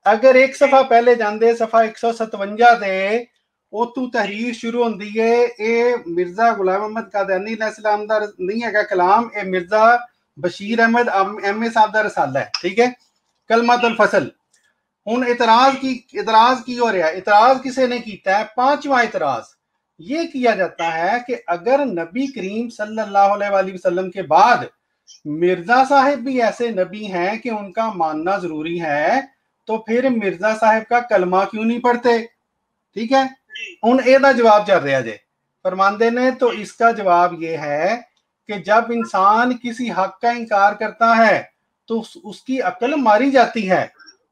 اگر ایک صفحہ پہلے جاندے صفحہ 157 تے اتو تحریر شروع ہوندی ہے. اے مرزا غلام احمد قادیانی علیہ السلام دا نہیں ہے کلام. اے مرزا بشیر احمد ایم اے صاحب دا رسالہ ہے. ٹھیک ہے کلمۃ الفصل. ہن اعتراض کی ہو رہا ہے. اعتراض کسے نے کیتا ہے؟ پانچواں اعتراض یہ کیا جاتا ہے کہ اگر نبی کریم صلی اللہ علیہ وآلہ وسلم کے بعد مرزا صاحب بھی ایسے نبی ہیں کہ ان کا ماننا ضروری ہے، تو پھر مرزا صاحب کا کلمہ کیوں نہیں پڑھتے؟ ٹھیک ہے، ان ایدہ جواب چل رہا جے فرماندے نے، تو اس کا جواب یہ ہے کہ جب انسان کسی حق کا انکار کرتا ہے تو اس کی عقل ماری جاتی ہے،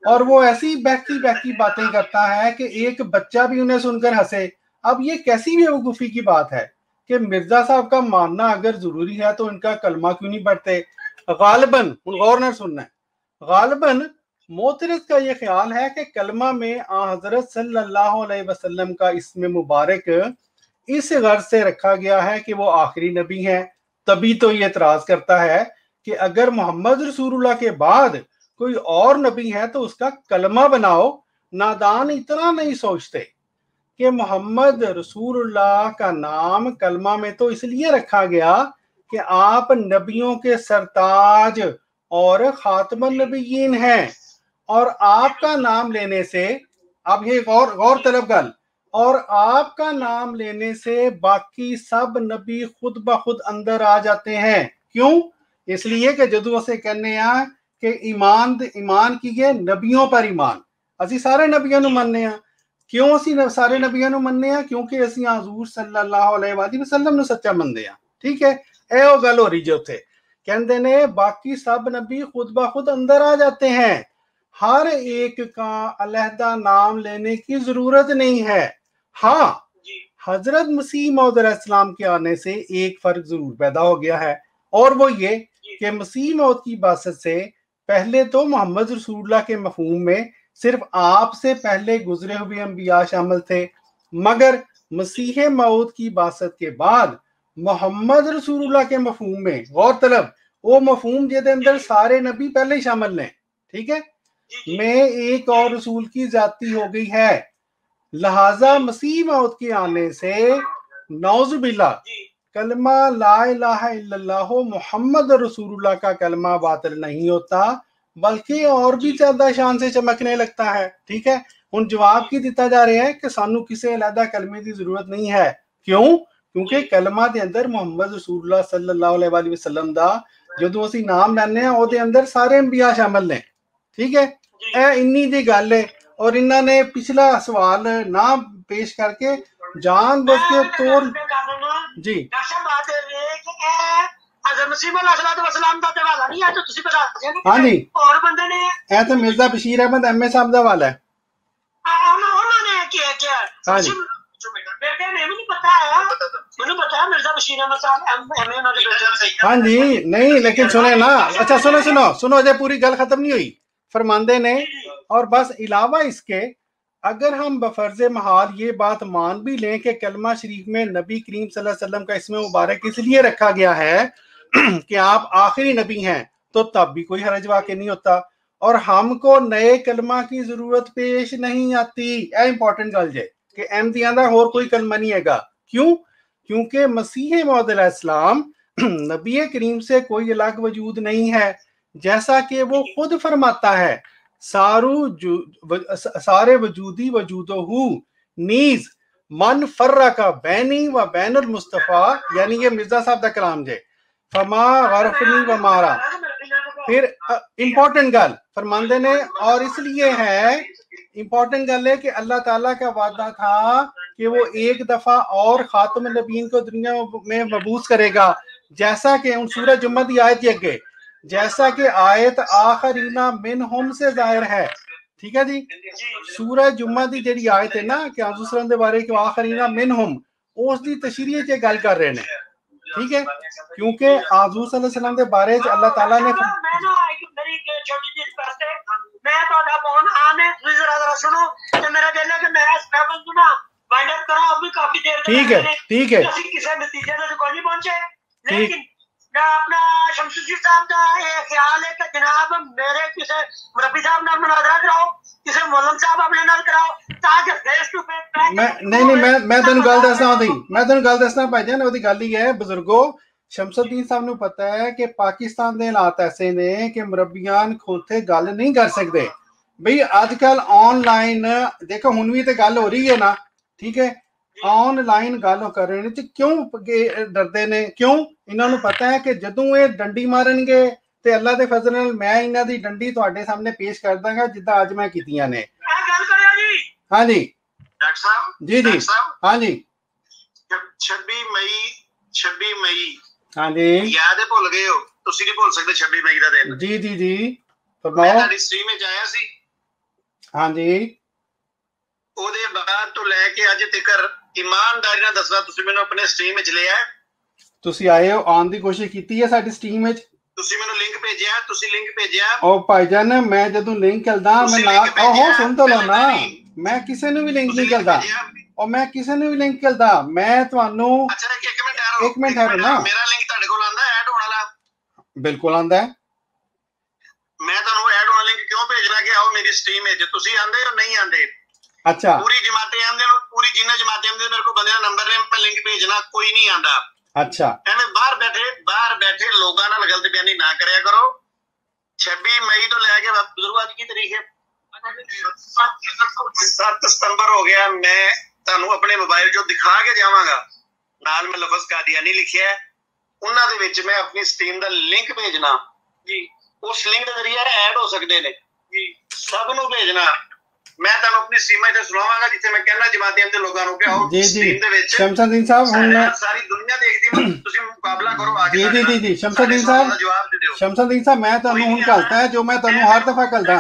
اور وہ ایسی بہکی بہکی باتیں کرتا ہے کہ ایک بچہ بھی انہیں سن کر ہنسے۔ اب یہ کیسی بیوقوفی کی بات ہے کہ مرزا صاحب کا ماننا اگر ضروری ہے تو ان کا کلمہ کیوں نہیں پڑھتے؟ غالباً غور نہ سننا ہے، غالباً معترض کا یہ خیال ہے کہ کلمہ میں حضرت صلی اللہ علیہ وسلم کا اسم مبارک اس غرض سے رکھا گیا ہے کہ وہ آخری نبی ہیں۔ تبھی تو یہ اعتراض کرتا ہے کہ اگر محمد رسول اللہ کے بعد کوئی اور نبی ہے تو اس کا کلمہ بناؤ۔ نادان اتنا نہیں سوچتے کہ محمد رسول اللہ کا نام کلمہ میں تو اس لیے رکھا گیا کہ آپ نبیوں کے سرتاج اور خاتم النبیین ہیں، اور آپ کا نام لینے سے، اب یہ غور طلب گل، اور آپ کا نام لینے سے باقی سب نبی خود بخود اندر آ جاتے ہیں۔ کیوں؟ اس لیے کہ جدو اسے کہنے ہیں کہ ایمان کیے نبیوں پر ایمان، اسی سارے نبیوں نو مننے ہیں۔ کیوں اسی سارے نبیوں نو مننے ہیں؟ کیونکہ اسی حضور صلی اللہ علیہ وآلہ وسلم نو سچا مندے ہیں۔ ٹھیک ہے، اے وہ گل ہو رہی جو تھے کہندے نے باقی سب نبی خود بخود اندر آ جاتے ہیں، ہر ایک کا علیحدہ نام لینے کی ضرورت نہیں ہے۔ ہاں، حضرت مسیح موعود علیہ السلام کے آنے سے ایک فرق ضرور پیدا ہو گیا ہے، اور وہ یہ کہ مسیح موعود کی بعثت سے پہلے تو محمد رسول اللہ کے مفہوم میں صرف آپ سے پہلے گزرے ہوئے انبیاء شامل تھے، مگر مسیح موعود کی بعثت کے بعد محمد رسول اللہ کے مفہوم میں، غور طلب، وہ مفہوم جہدے اندر سارے نبی پہلے شامل ہیں، ٹھیک ہے، میں ایک اور رسول کی ذاتی ہو گئی ہے۔ لہٰذا مسیح موعود کے آنے سے نعوذ باللہ کلمہ لا الہ الا اللہ محمد رسول اللہ کا کلمہ باطل نہیں ہوتا، بلکہ اور بھی زیادہ شان سے چمکنے لگتا ہے۔ ٹھیک ہے، ان جواب کی دیتا جا رہے ہیں کہ سانو کسی علیحدہ کلمے کی ضرورت نہیں ہے۔ کیوں؟ کیونکہ کلمہ دے اندر محمد رسول اللہ صلی اللہ علیہ وآلہ وسلم دا جدو اسی نام لینے ہیں او دے اندر سارے انبیاء شامل نے۔ ٹھیک ہے، اے انی دی گل ہے، اور انہوں نے پچھلا سوال نہ پیش کر کے جان بوجھ کے توڑ جی ہاں جی، اے تو مرزا بشیر احمد ایم اے صاحب دا حوالہ ہے۔ ہاں جی، ہاں جی، نہیں لیکن سنیں نا، اچھا سنو اجے پوری گل ختم نہیں ہوئی۔ فرماندے نے اور بس علاوہ اس کے اگر ہم بفرض محال یہ بات مان بھی لیں کہ کلمہ شریف میں نبی کریم صلی اللہ علیہ وسلم کا اسم مبارک اس لیے رکھا گیا ہے کہ آپ آخری نبی ہیں، تو تب بھی کوئی حرج واقع نہیں ہوتا، اور ہم کو نئے کلمہ کی ضرورت پیش نہیں آتی۔ اے امپورٹنٹ گل جے کہ احمدیاں دا اور کوئی کلمہ نہیں ہے گا۔ کیوں؟ کیونکہ مسیح موعود علیہ السلام نبی کریم سے کوئی الگ وجود نہیں ہے، جیسا کہ وہ خود فرماتا ہے سارے وجودی وجودہ نیز من فرق بینی و بین المصطفیٰ، یعنی یہ مرزا صاحب دا کلام جے، فما غرفنی و مارا۔ پھر امپورٹنٹ گل فرماندے نے، اور اس لیے ہے امپورٹنٹ گل ہے کہ اللہ تعالیٰ کا وعدہ تھا کہ وہ ایک دفعہ اور خاتم النبیین کو دنیا میں مبعوث کرے گا، جیسا کہ ان سورہ جمعہ دی آیت یہ گئے، جیسا کہ آیت آخرین منہم سے ظاہر ہے۔ ٹھیک ہے جی، سورہ جمعہ دی جڑی آیت ہے نا کہ حضور صلی اللہ علیہ وسلم دے بارے کہ آخرین منہم، اس دی تشریح چ گل کر رہے ہیں۔ ٹھیک ہے، کیونکہ حضور صلی اللہ علیہ وسلم دے بارے اللہ تعالیٰ نے ٹھیک ہے اپنا شمس الدین صاحب کا یہ خیال ہے کہ جناب میرے کسی مربی صاحب نال مناظرہ کراؤ، کسی مولم صاحب اپنے نال کراؤ، تاکہ فیس ٹو فیس نہیں میں تینوں گل دسنا بھائی جان، وہی گل ہی ہے بزرگو۔ شمس الدین صاحب نو پتا ہے کہ پاکستان دے حالات ایسے نے کہ مربیان کھوتے گل نہیں کر سکتے بھئی۔ اج کل آن لائن دیکھو ہن بھی تے گل ہو رہی ہے نا، ٹھیک ہے، ਆਨਲਾਈਨ ਗੱਲ ਕਰ ਰਹੇ ਨੇ ਤੇ ਕਿਉਂ ਡਰਦੇ ਨੇ? ਕਿਉਂ? ਇਹਨਾਂ ਨੂੰ ਪਤਾ ਹੈ ਕਿ ਜਦੋਂ ਇਹ ਡੰਡੀ ਮਾਰਨਗੇ ਤੇ ਅੱਲਾ ਦੇ ਫਜ਼ਲ ਨਾਲ ਮੈਂ ਇਹਨਾਂ ਦੀ ਡੰਡੀ ਤੁਹਾਡੇ ਸਾਹਮਣੇ ਪੇਸ਼ ਕਰ ਦਾਂਗਾ ਜਿੱਦਾਂ ਅੱਜ ਮੈਂ ਕੀਤੀਆਂ ਨੇ। ਗੱਲ ਕਰਿਓ ਜੀ। ਹਾਂਜੀ ਡਾਕਟਰ ਸਾਹਿਬ ਜੀ ਜੀ ਹਾਂਜੀ 26 ਮਈ ਹਾਂਜੀ ਯਾਦ ਹੈ, ਭੁੱਲ ਗਏ ਹੋ? ਤੁਸੀਂ ਨਹੀਂ ਭੁੱਲ ਸਕਦੇ 26 ਮਈ ਦਾ ਦਿਨ। ਜੀ ਜੀ ਜੀ ਮੈਂ ਫਰਮਾਓ। ਤੁਹਾਡੀ ਸਟ੍ਰੀਮ ਵਿੱਚ ਆਇਆ ਸੀ, ਹਾਂਜੀ ਉਹਦੇ ਬਾਅਦ ਤੋਂ ਲੈ ਕੇ ਅੱਜ ਤੱਕ ਇਮਾਨਦਾਰੀ ਨਾਲ ਦੱਸਣਾ, ਤੁਸੀਂ ਮੈਨੂੰ ਆਪਣੇ ਸਟ੍ਰੀਮ ਵਿੱਚ ਲਿਆ? ਤੁਸੀਂ ਆਏ ਹੋ, ਆਉਣ ਦੀ ਕੋਸ਼ਿਸ਼ ਕੀਤੀ ਹੈ ਸਾਡੀ ਸਟ੍ਰੀਮ ਵਿੱਚ? ਤੁਸੀਂ ਮੈਨੂੰ ਲਿੰਕ ਭੇਜਿਆ? ਤੁਸੀਂ ਲਿੰਕ ਭੇਜਿਆ? ਉਹ ਭਾਈਜਾਨ ਮੈਂ ਜਦੋਂ ਲਿੰਕ ਕਰਦਾ ਮੈਂ ਨਾਲ ਉਹ ਸੁਣ ਤਾਂ ਲਓ ਨਾ, ਮੈਂ ਕਿਸੇ ਨੂੰ ਵੀ ਲਿੰਕ ਨਹੀਂ ਕਰਦਾ, ਉਹ ਮੈਂ ਕਿਸੇ ਨੂੰ ਵੀ ਲਿੰਕ ਕਰਦਾ। ਮੈਂ ਤੁਹਾਨੂੰ ਅੱਛਾ ਇੱਕ ਮਿੰਟ ਠਹਿਰੋ ਨਾ। ਮੇਰਾ ਲਿੰਕ ਤੁਹਾਡੇ ਕੋਲ ਆਂਦਾ ਐਡ ਹੋਣ ਵਾਲਾ? ਬਿਲਕੁਲ ਆਂਦਾ ਹੈ। ਮੈਂ ਤੁਹਾਨੂੰ ਐਡ ਹੋਣ ਲਿੰਕ ਕਿਉਂ ਭੇਜਣਾ ਕਿ ਆਓ ਮੇਰੀ ਸਟ੍ਰੀਮ ਵਿੱਚ? ਤੁਸੀਂ ਆਂਦੇ ਹੋ ਨਹੀਂ ਆਂਦੇ? ਅੱਛਾ ਪੂਰੀ ਜਮਾਤੇ ਆਂਦੇ ਨੂੰ, ਪੂਰੀ ਜਿੰਨਾ ਜਮਾਤੇ ਆਂਦੇ ਮੇਰੇ ਕੋਲ ਬੰਦੇ ਦਾ ਨੰਬਰ ਨੇ, ਮੈਂ ਲਿੰਕ ਭੇਜਣਾ, ਕੋਈ ਨਹੀਂ ਆਂਦਾ। ਅੱਛਾ ਐਵੇਂ ਬਾਹਰ ਬੈਠੇ ਲੋਕਾਂ ਨਾਲ ਗਲਤ ਬਿਆਨੀ ਨਾ ਕਰਿਆ ਕਰੋ। 26 ਮਈ ਤੋਂ ਲੈ ਕੇ ਬਜ਼ੁਰਗ ਅੱਜ ਕੀ ਤਰੀਕ ਹੈ? 7 ਸਤੰਬਰ ਹੋ ਗਿਆ। ਮੈਂ ਤੁਹਾਨੂੰ ਆਪਣੇ ਮੋਬਾਈਲ 'ਚੋਂ ਦਿਖਾ ਕੇ ਜਾਵਾਂਗਾ, ਨਾਲ ਮੈਂ ਲਫ਼ਜ਼ ਕਾਦੀਆਨੀ ਲਿਖਿਆ ਹੈ, ਉਹਨਾਂ ਦੇ ਵਿੱਚ ਮੈਂ ਆਪਣੀ ਸਟ੍ਰੀਮ ਦਾ ਲਿੰਕ ਭੇਜਣਾ ਜੀ। ਉਸ ਲਿੰਕ ਦੇ ਜ਼ਰੀਏ ਐਡ ਹੋ ਸਕਦੇ ਨੇ ਜੀ, ਸਭ ਨੂੰ ਭੇਜਣਾ। ਮੈਂ ਤੁਹਾਨੂੰ ਆਪਣੀ ਸਟ੍ਰੀਮਾਂ 'ਚ ਸੁਣਾਵਾਂਗਾ ਜਿੱਥੇ ਮੈਂ ਕਹਿੰਦਾ ਜਮਾਤੀਆਂ ਦੇ ਲੋਕਾਂ ਨੂੰ ਕਿ ਆਓ ਸਟ੍ਰੀਮ ਦੇ ਵਿੱਚ। ਸ਼ਮਸੁਦੀਨ ਸਾਹਿਬ ਹੁਣ ਸਾਰੀ ਦੁਨੀਆ ਦੇਖਦੀ, ਤੁਸੀਂ ਮੁਕਾਬਲਾ ਕਰੋ ਆ ਕੇ। ਜੀ ਜੀ ਜੀ ਸ਼ਮਸੁਦੀਨ ਸਾਹਿਬ, ਸ਼ਮਸੁਦੀਨ ਸਾਹਿਬ ਮੈਂ ਤੁਹਾਨੂੰ ਹੁਣ ਘਲਤਾ ਹੈ ਜੋ ਮੈਂ ਤੁਹਾਨੂੰ ਹਰ ਦਫਾ ਘਲਦਾ।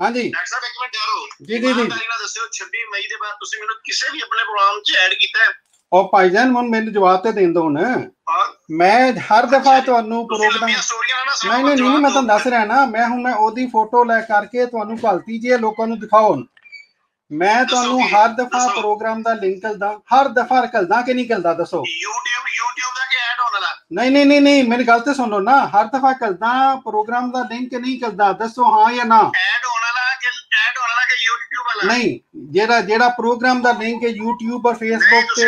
ਹਾਂਜੀ ਡਾਕਟਰ ਸਾਹਿਬ ਇੱਕ ਮਿੰਟ ਠਹਿਰੋ। ਜੀ ਜੀ ਜੀ ਦੱਸਿਓ 26 ਮਈ ਦੇ ਬਾਅਦ ਤੁਸੀਂ ਮੈਨੂੰ ਕਿਸੇ ਵੀ ਆਪਣੇ ਪ੍ਰੋਗਰਾਮ 'ਚ ਐਡ ਕੀਤਾ ਹੈ? ਉਹ ਭਾਈਜਾਨ ਹੁਣ ਮੈਨੂੰ ਜਵਾਬ ਤੇ ਦੇਣ ਦੋ ਹੁਣ। ਮੈਂ ਹਰ ਦਫਾ ਤੁਹਾਨੂੰ ਪ੍ਰੋਗਰਾਮ ਨਹੀਂ ਮੈਂ ਤੁਹਾਨੂੰ ਦੱਸ ਰਿਹਾ ਨਾ, ਮੈਂ ਹੁਣ ਮੈਂ ਉਹਦੀ ਫੋਟੋ ਲੈ ਕਰਕੇ ਤੁਹਾਨੂੰ ਘਲਤੀ ਜੇ ਲੋਕਾਂ ਨੂੰ ਦਿਖਾਓ। ਮੈਂ ਤੁਹਾਨੂੰ ਹਰ ਦਫਾ ਪ੍ਰੋਗਰਾਮ ਦਾ ਲਿੰਕ ਘਲਦਾ, ਹਰ ਦਫਾ ਘਲਦਾ ਕਿ ਨਹੀਂ ਘਲਦਾ ਦੱਸੋ? YouTube ਦਾ ਕਿ ਐਡ ਹੋਣ ਵਾਲਾ? ਨਹੀਂ ਮੇਰੀ ਗੱਲ ਤੇ ਸੁਣ ਲਓ ਨਾ, ਹਰ ਦਫਾ ਘਲਦਾ ਪ੍ਰੋਗਰਾਮ ਦਾ ਲਿੰਕ ਨਹੀਂ ਘਲਦਾ, ਦੱਸੋ ਹਾਂ ਜਾਂ ਨਾ? ਐਡ ਹੋਣ ਵਾਲਾ ਕਿ YouTube ਵਾਲਾ? ਨਹੀਂ, ਜਿਹੜਾ ਪ੍ਰੋਗਰਾਮ ਦਾ ਲਿੰਕ ਹੈ YouTube ਔਰ Facebook ਤੇ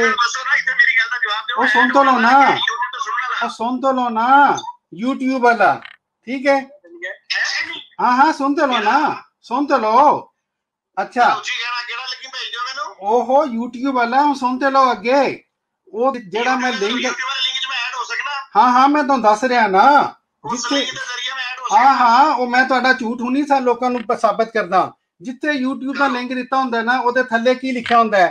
ਉਹ ਸੁਣ ਤੋਂ ਲਓ ਨਾ, ਉਹ ਸੁਣ ਤੋਂ ਲਓ ਨਾ, YouTube ਵਾਲਾ ਠੀਕ ਹੈ? ਹਾਂ ਸੁਣ ਤੋਂ ਲਓ ਨਾ, ਸੁਣ ਤੋਂ ਲਓ। ਅੱਛਾ ਉਹ YouTube ਵਾਲਾ ਸੁਣ ਤੇ ਲਓ ਅੱਗੇ, ਉਹ ਜਿਹੜਾ ਮੈਂ ਲਿੰਕ ਹਾਂ ਮੈਂ ਤੁਹਾਨੂੰ ਦੱਸ ਰਿਹਾ ਨਾ ਜਿੱਥੇ ਹਾਂ ਉਹ ਮੈਂ ਤੁਹਾਡਾ ਝੂਠ ਨਹੀਂ ਸਾ ਲੋਕਾਂ ਨੂੰ ਸਾਬਤ ਕਰਦਾ। ਜਿੱਥੇ YouTube ਦਾ ਲਿੰਕ ਦਿੱਤਾ ਹੁੰਦਾ ਨਾ ਉਹਦੇ ਥੱਲੇ ਕੀ ਲਿਖਿਆ ਹੁੰਦਾ ਹੈ?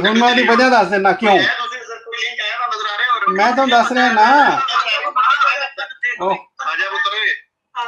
ਹੁਣ ਮੈਂ ਉਹਦੀ ਵਜ੍ਹਾ ਦੱਸ ਦੇਣਾ ਕਿਉਂ। ਮੈਂ ਤੁਹਾਨੂੰ ਦੱਸ ਰਿਹਾ ਨਾ।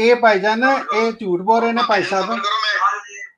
ਇਹ ਭਾਈਜਾਨ ਇਹ ਝੂਠ ਬੋਲ ਰਹੇ ਨੇ ਭਾਈ ਸਾਹਿਬ।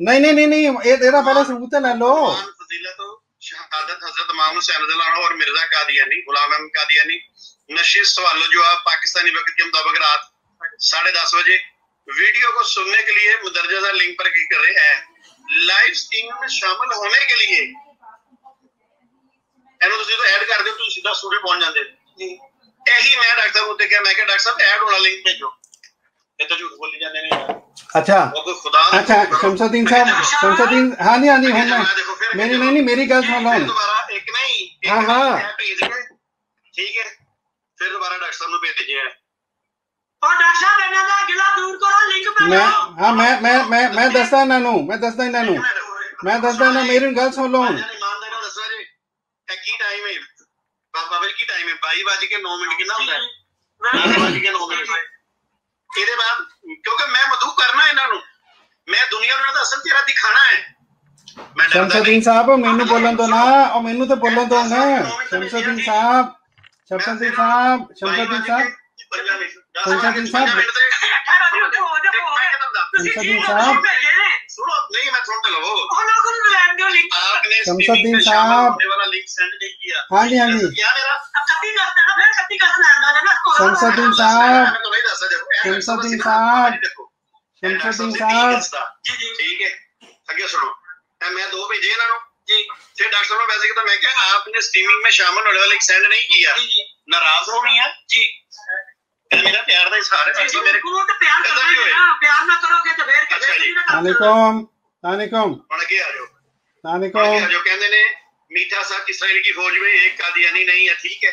نہیں نہیں نہیں نہیں یہ تیرا پہلے ثبوت لے لو. فضیلت و شہادت حضرت امام حسین رضی اللہ عنہ اور مرزا قادیانی غلام احمد قادیانی نشست سوال و جواب پاکستانی وقت کے مطابق رات 10:30 بجے. ویڈیو کو سننے کے لیے مدرجہ لنک پر کلک کر رہے ہیں. لائیو اسٹریم میں شامل ہونے کے لیے ایڈ کر دو تو سیدھا اسٹوڈیو پہنچ جاتے. یہی میں ڈاکٹر صاحب ہوتے کیا میں کہ ڈاکٹر صاحب ایڈ ہونا لنک بھیجو. یہ تو جھوٹ بولی جانے نہیں. اچھا اچھا شمس الدین صاحب شمس الدین ہاں جی میری نہیں میری گل سن لو. ہاں ہاں ٹھیک ہے پھر دوبارہ ڈاکٹر صاحب نے بھیج دیا ہے. اور ڈاکٹر صاحب انہاں دا گلا دور کرو لنک پہ. ہاں میں دسدا انہاں نوں میں دسدا انہاں میری گل سن لو. کی ٹائم ہے بابا کی ٹائم ہے 22:09 کتنا ہوتا ہے 22:09. ਇਹਦੇ ਬਾਅਦ ਕਿਉਂਕਿ ਮੈਂ ਮਧੂ ਕਰਨਾ ਇਹਨਾਂ ਨੂੰ ਮੈਂ ਦੁਨੀਆ ਨੂੰ ਤਾਂ ਅਸਲ ਚਿਹਰਾ ਦਿਖਾਣਾ ਹੈ. ਮੈਂ ਸ਼ਮਸੁਦੀਨ ਸਾਹਿਬ ਮੈਨੂੰ ਬੋਲਣ ਦੋ ਨਾ ਉਹ ਮੈਨੂੰ ਤਾਂ ਬੋਲਣ ਦੋ ਨਾ. ਸ਼ਮਸੁਦੀਨ ਸਾਹਿਬ ਸ਼ਮਸੁਦੀਨ ਸਾਹਿਬ ਸ਼ਮਸੁਦੀਨ ਸਾਹਿਬ ਸ਼ਮਸੁਦੀਨ ਸਾਹਿਬ شمسدین صاحب سنو نہیں میں سنتے لو آپ نے شمسدین صاحب والا لنک سینڈ نہیں کیا. ہاں جی ہاں جی کیا میرا شمسدین صاحب شمسدین صاحب شمسدین صاحب ٹھیک ہے اگے سنو میں 2 بھیجے انہوں نے جی. پھر ڈاکٹر صاحب نے ویسے کہ میں کہ آپ نے اسٹریمنگ میں شامل ہونے والا لنک سینڈ نہیں کیا ناراض ہو رہی ہیں جی. میرا پیار دا اظہار ہے میرے کو پیار نہ کرو گے تو پھر علیکم علیکم آگے آ جاؤ علیکم جو کہتے ہیں میٹھا صاحب اسرائیل کی فوج میں ایک قادیانی نہیں ہے. ٹھیک ہے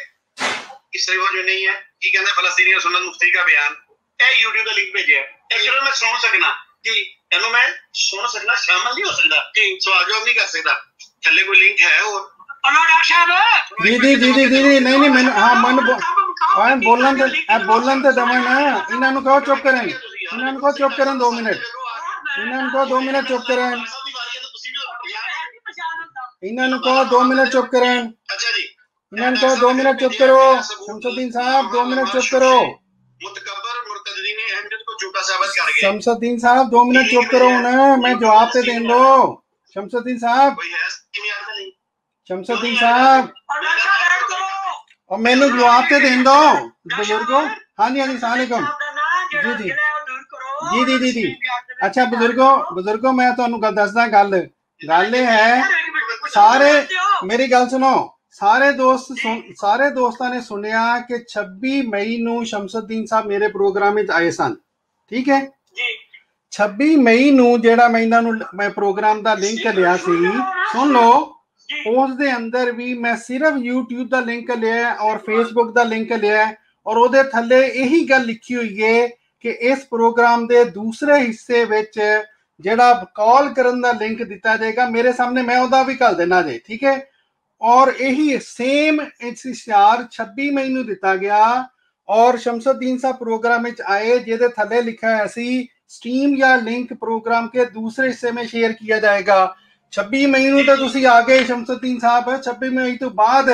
اسرائیل فوج میں نہیں ہے کی کہتے ہیں فلسطینی سنت مفتی کا بیان اے یوٹیوب کا لنک بھیجا ہے. ایکچولی میں سن سکنا جی اینو میں سن سکنا شامل نہیں ہو سکتا جی سوال جواب نہیں کر سکتا. تھلے کوئی لنک ہے اور جی جی جی جی جی نہیں میں ہاں من بولن تے دواں نا. انہاں نوں کہو چپ کریں انہاں نوں کہو چپ کریں 2 منٹ انہاں نوں کہو 2 منٹ چپ کریں انہاں نوں کہو 2 منٹ چپ کریں اچھا جی انہاں نوں کہو 2 منٹ چپ کرو. شمسدین صاحب 2 منٹ چپ کرو. متکبر مرتدین احمد کو جھوٹا ثابت کر گئے. شمسدین صاحب 2 منٹ چپ کرو نا میں جواب تے دین دو. شمسدین صاحب کوئی ہے نہیں شمسدین صاحب اور مینو جواب تے دین دو بزرگوں. ہاں جی ہاں جی السلام علیکم جی جی جی جی جی جی اچھا بزرگوں میں تانوں گل دسدا گل یہ ہے سارے میری گل سنو سارے دوستاں نے سنیا کہ 26 مئی نو شمسدین صاحب میرے پروگرام وچ آئے سن. ٹھیک ہے 26 مئی نو جیڑا میں پروگرام دا لنک لیا سی سن لو اس دے اندر بھی میں صرف یوٹیوب دا لنک لیا اور فیس بک دا لنک لیا اور او دے تھلے یہی گل لکھی ہوئی ہے کہ اس پروگرام دے دوسرے حصے وچ جیڑا کال کرن دا لنک دیتا جائے گا میرے سامنے میں او دا بھی کل دینا جائے. ٹھیک ہے اور یہی سیم اشتہار 26 مئی نو دیتا گیا اور شمسدین صاحب پروگرام وچ آئے جے تھلے لکھا ہے سی سٹریم یا لنک پروگرام کے دوسرے حصے میں شیئر کیا جائے گا. 26 مئی نو تو تسی آ گئے شمسدین صاحب 26 مئی تو بعد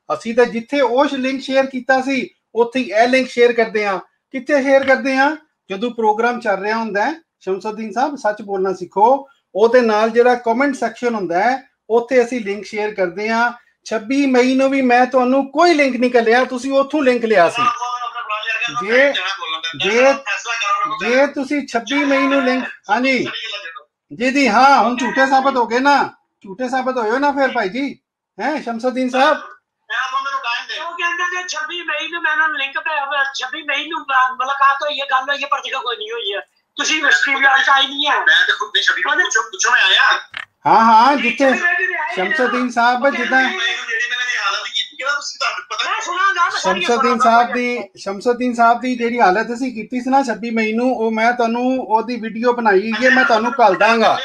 اسی تے جتھے اوش لنک شیئر کیتا سی اوتھے اے لنک شیئر کردے ہاں. کتھے شیئر کردے ہاں جدوں پروگرام چل رہا ہوندا ہے. شمسدین صاحب سچ بولنا سیکھو او دے نال جڑا کمنٹ سیکشن ہوندا ہے اوتھے اسی لنک شیئر کردے ہاں. 26 مئی نو بھی میں تانوں کوئی لنک نہیں کلیا تسی اوتھوں لنک لیا سی. جے تسی 26 مئی نو لنک ہاں جی جی جی ہاں ہن جھوٹے ثابت ہو گئے نا جھوٹے ثابت ہوئے نا پھر بھائی جی ہیں شمسدین صاحب 26 مئی نو میں لنک پہ 26 مئی نو ملاقات ہوئی ہے گل ہوئی ہے پر جگہ کوئی نہیں ہوئی ہے تسی اسٹریم یارڈ آئی نہیں ہے میں تے خود نہیں چھبی پوچھو میں آیا ہاں ہاں جتھے شمسدین صاحب جداں شمسدین صاحب دی جیڑی حالت اسی کیتی سی نا 26 مئی نو او میں تانوں او دی ویڈیو بنائی ہے میں تانوں کل داں گا.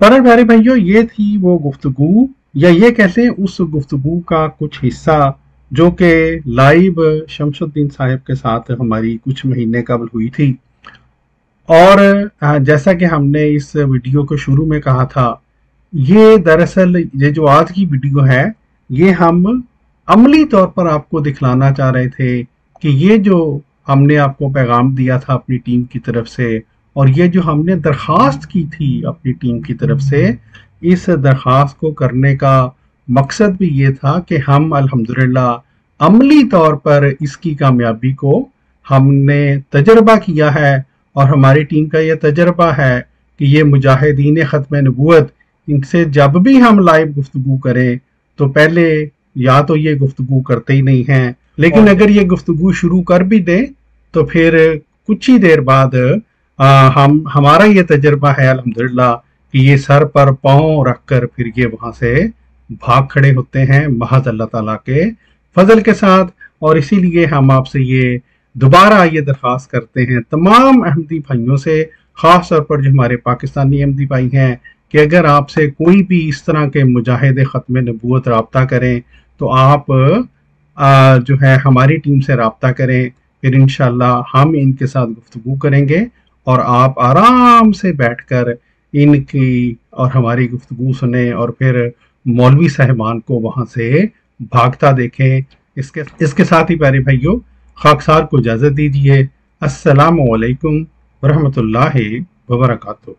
پر پیارے بھائیو یہ تھی وہ گفتگو یا یہ کہتے ہیں اس گفتگو کا کچھ حصہ جو کہ لائیو شمسدین صاحب کے ساتھ ہماری کچھ مہینے قبل ہوئی تھی. اور جیسا کہ ہم نے اس ویڈیو کو شروع میں کہا تھا یہ دراصل یہ جو آج کی ویڈیو ہے یہ ہم عملی طور پر آپ کو دکھلانا چاہ رہے تھے کہ یہ جو ہم نے آپ کو پیغام دیا تھا اپنی ٹیم کی طرف سے اور یہ جو ہم نے درخواست کی تھی اپنی ٹیم کی طرف سے، اس درخواست کو کرنے کا مقصد بھی یہ تھا کہ ہم الحمدللہ عملی طور پر اس کی کامیابی کو ہم نے تجربہ کیا ہے، اور ہماری ٹیم کا یہ تجربہ ہے کہ یہ مجاہدین ختم نبوت، ان سے جب بھی ہم لائیو گفتگو کریں تو پہلے یا تو یہ گفتگو کرتے ہی نہیں ہیں، لیکن اگر یہ گفتگو شروع کر بھی دیں تو پھر کچھ ہی دیر بعد ہمارا یہ تجربہ ہے الحمدللہ کہ یہ سر پر پاؤں رکھ کر پھر یہ وہاں سے بھاگ کھڑے ہوتے ہیں محض اللہ تعالیٰ کے فضل کے ساتھ۔ اور اسی لیے ہم آپ سے یہ دوبارہ یہ درخواست کرتے ہیں تمام احمدی بھائیوں سے، خاص طور پر جو ہمارے پاکستانی احمدی بھائی ہیں، کہ اگر آپ سے کوئی بھی اس طرح کے مجاہد ختم نبوت رابطہ کریں تو آپ جو ہے ہماری ٹیم سے رابطہ کریں، پھر انشاءاللہ ہم ان کے ساتھ گفتگو کریں گے اور آپ آرام سے بیٹھ کر ان کی اور ہماری گفتگو سنیں اور پھر مولوی صاحبان کو وہاں سے بھاگتا دیکھیں۔ اس کے ساتھ ہی پیارے بھائیوں، خاکسار کو اجازت دیجیے۔ السلام علیکم ورحمۃ اللہ وبرکاتہ۔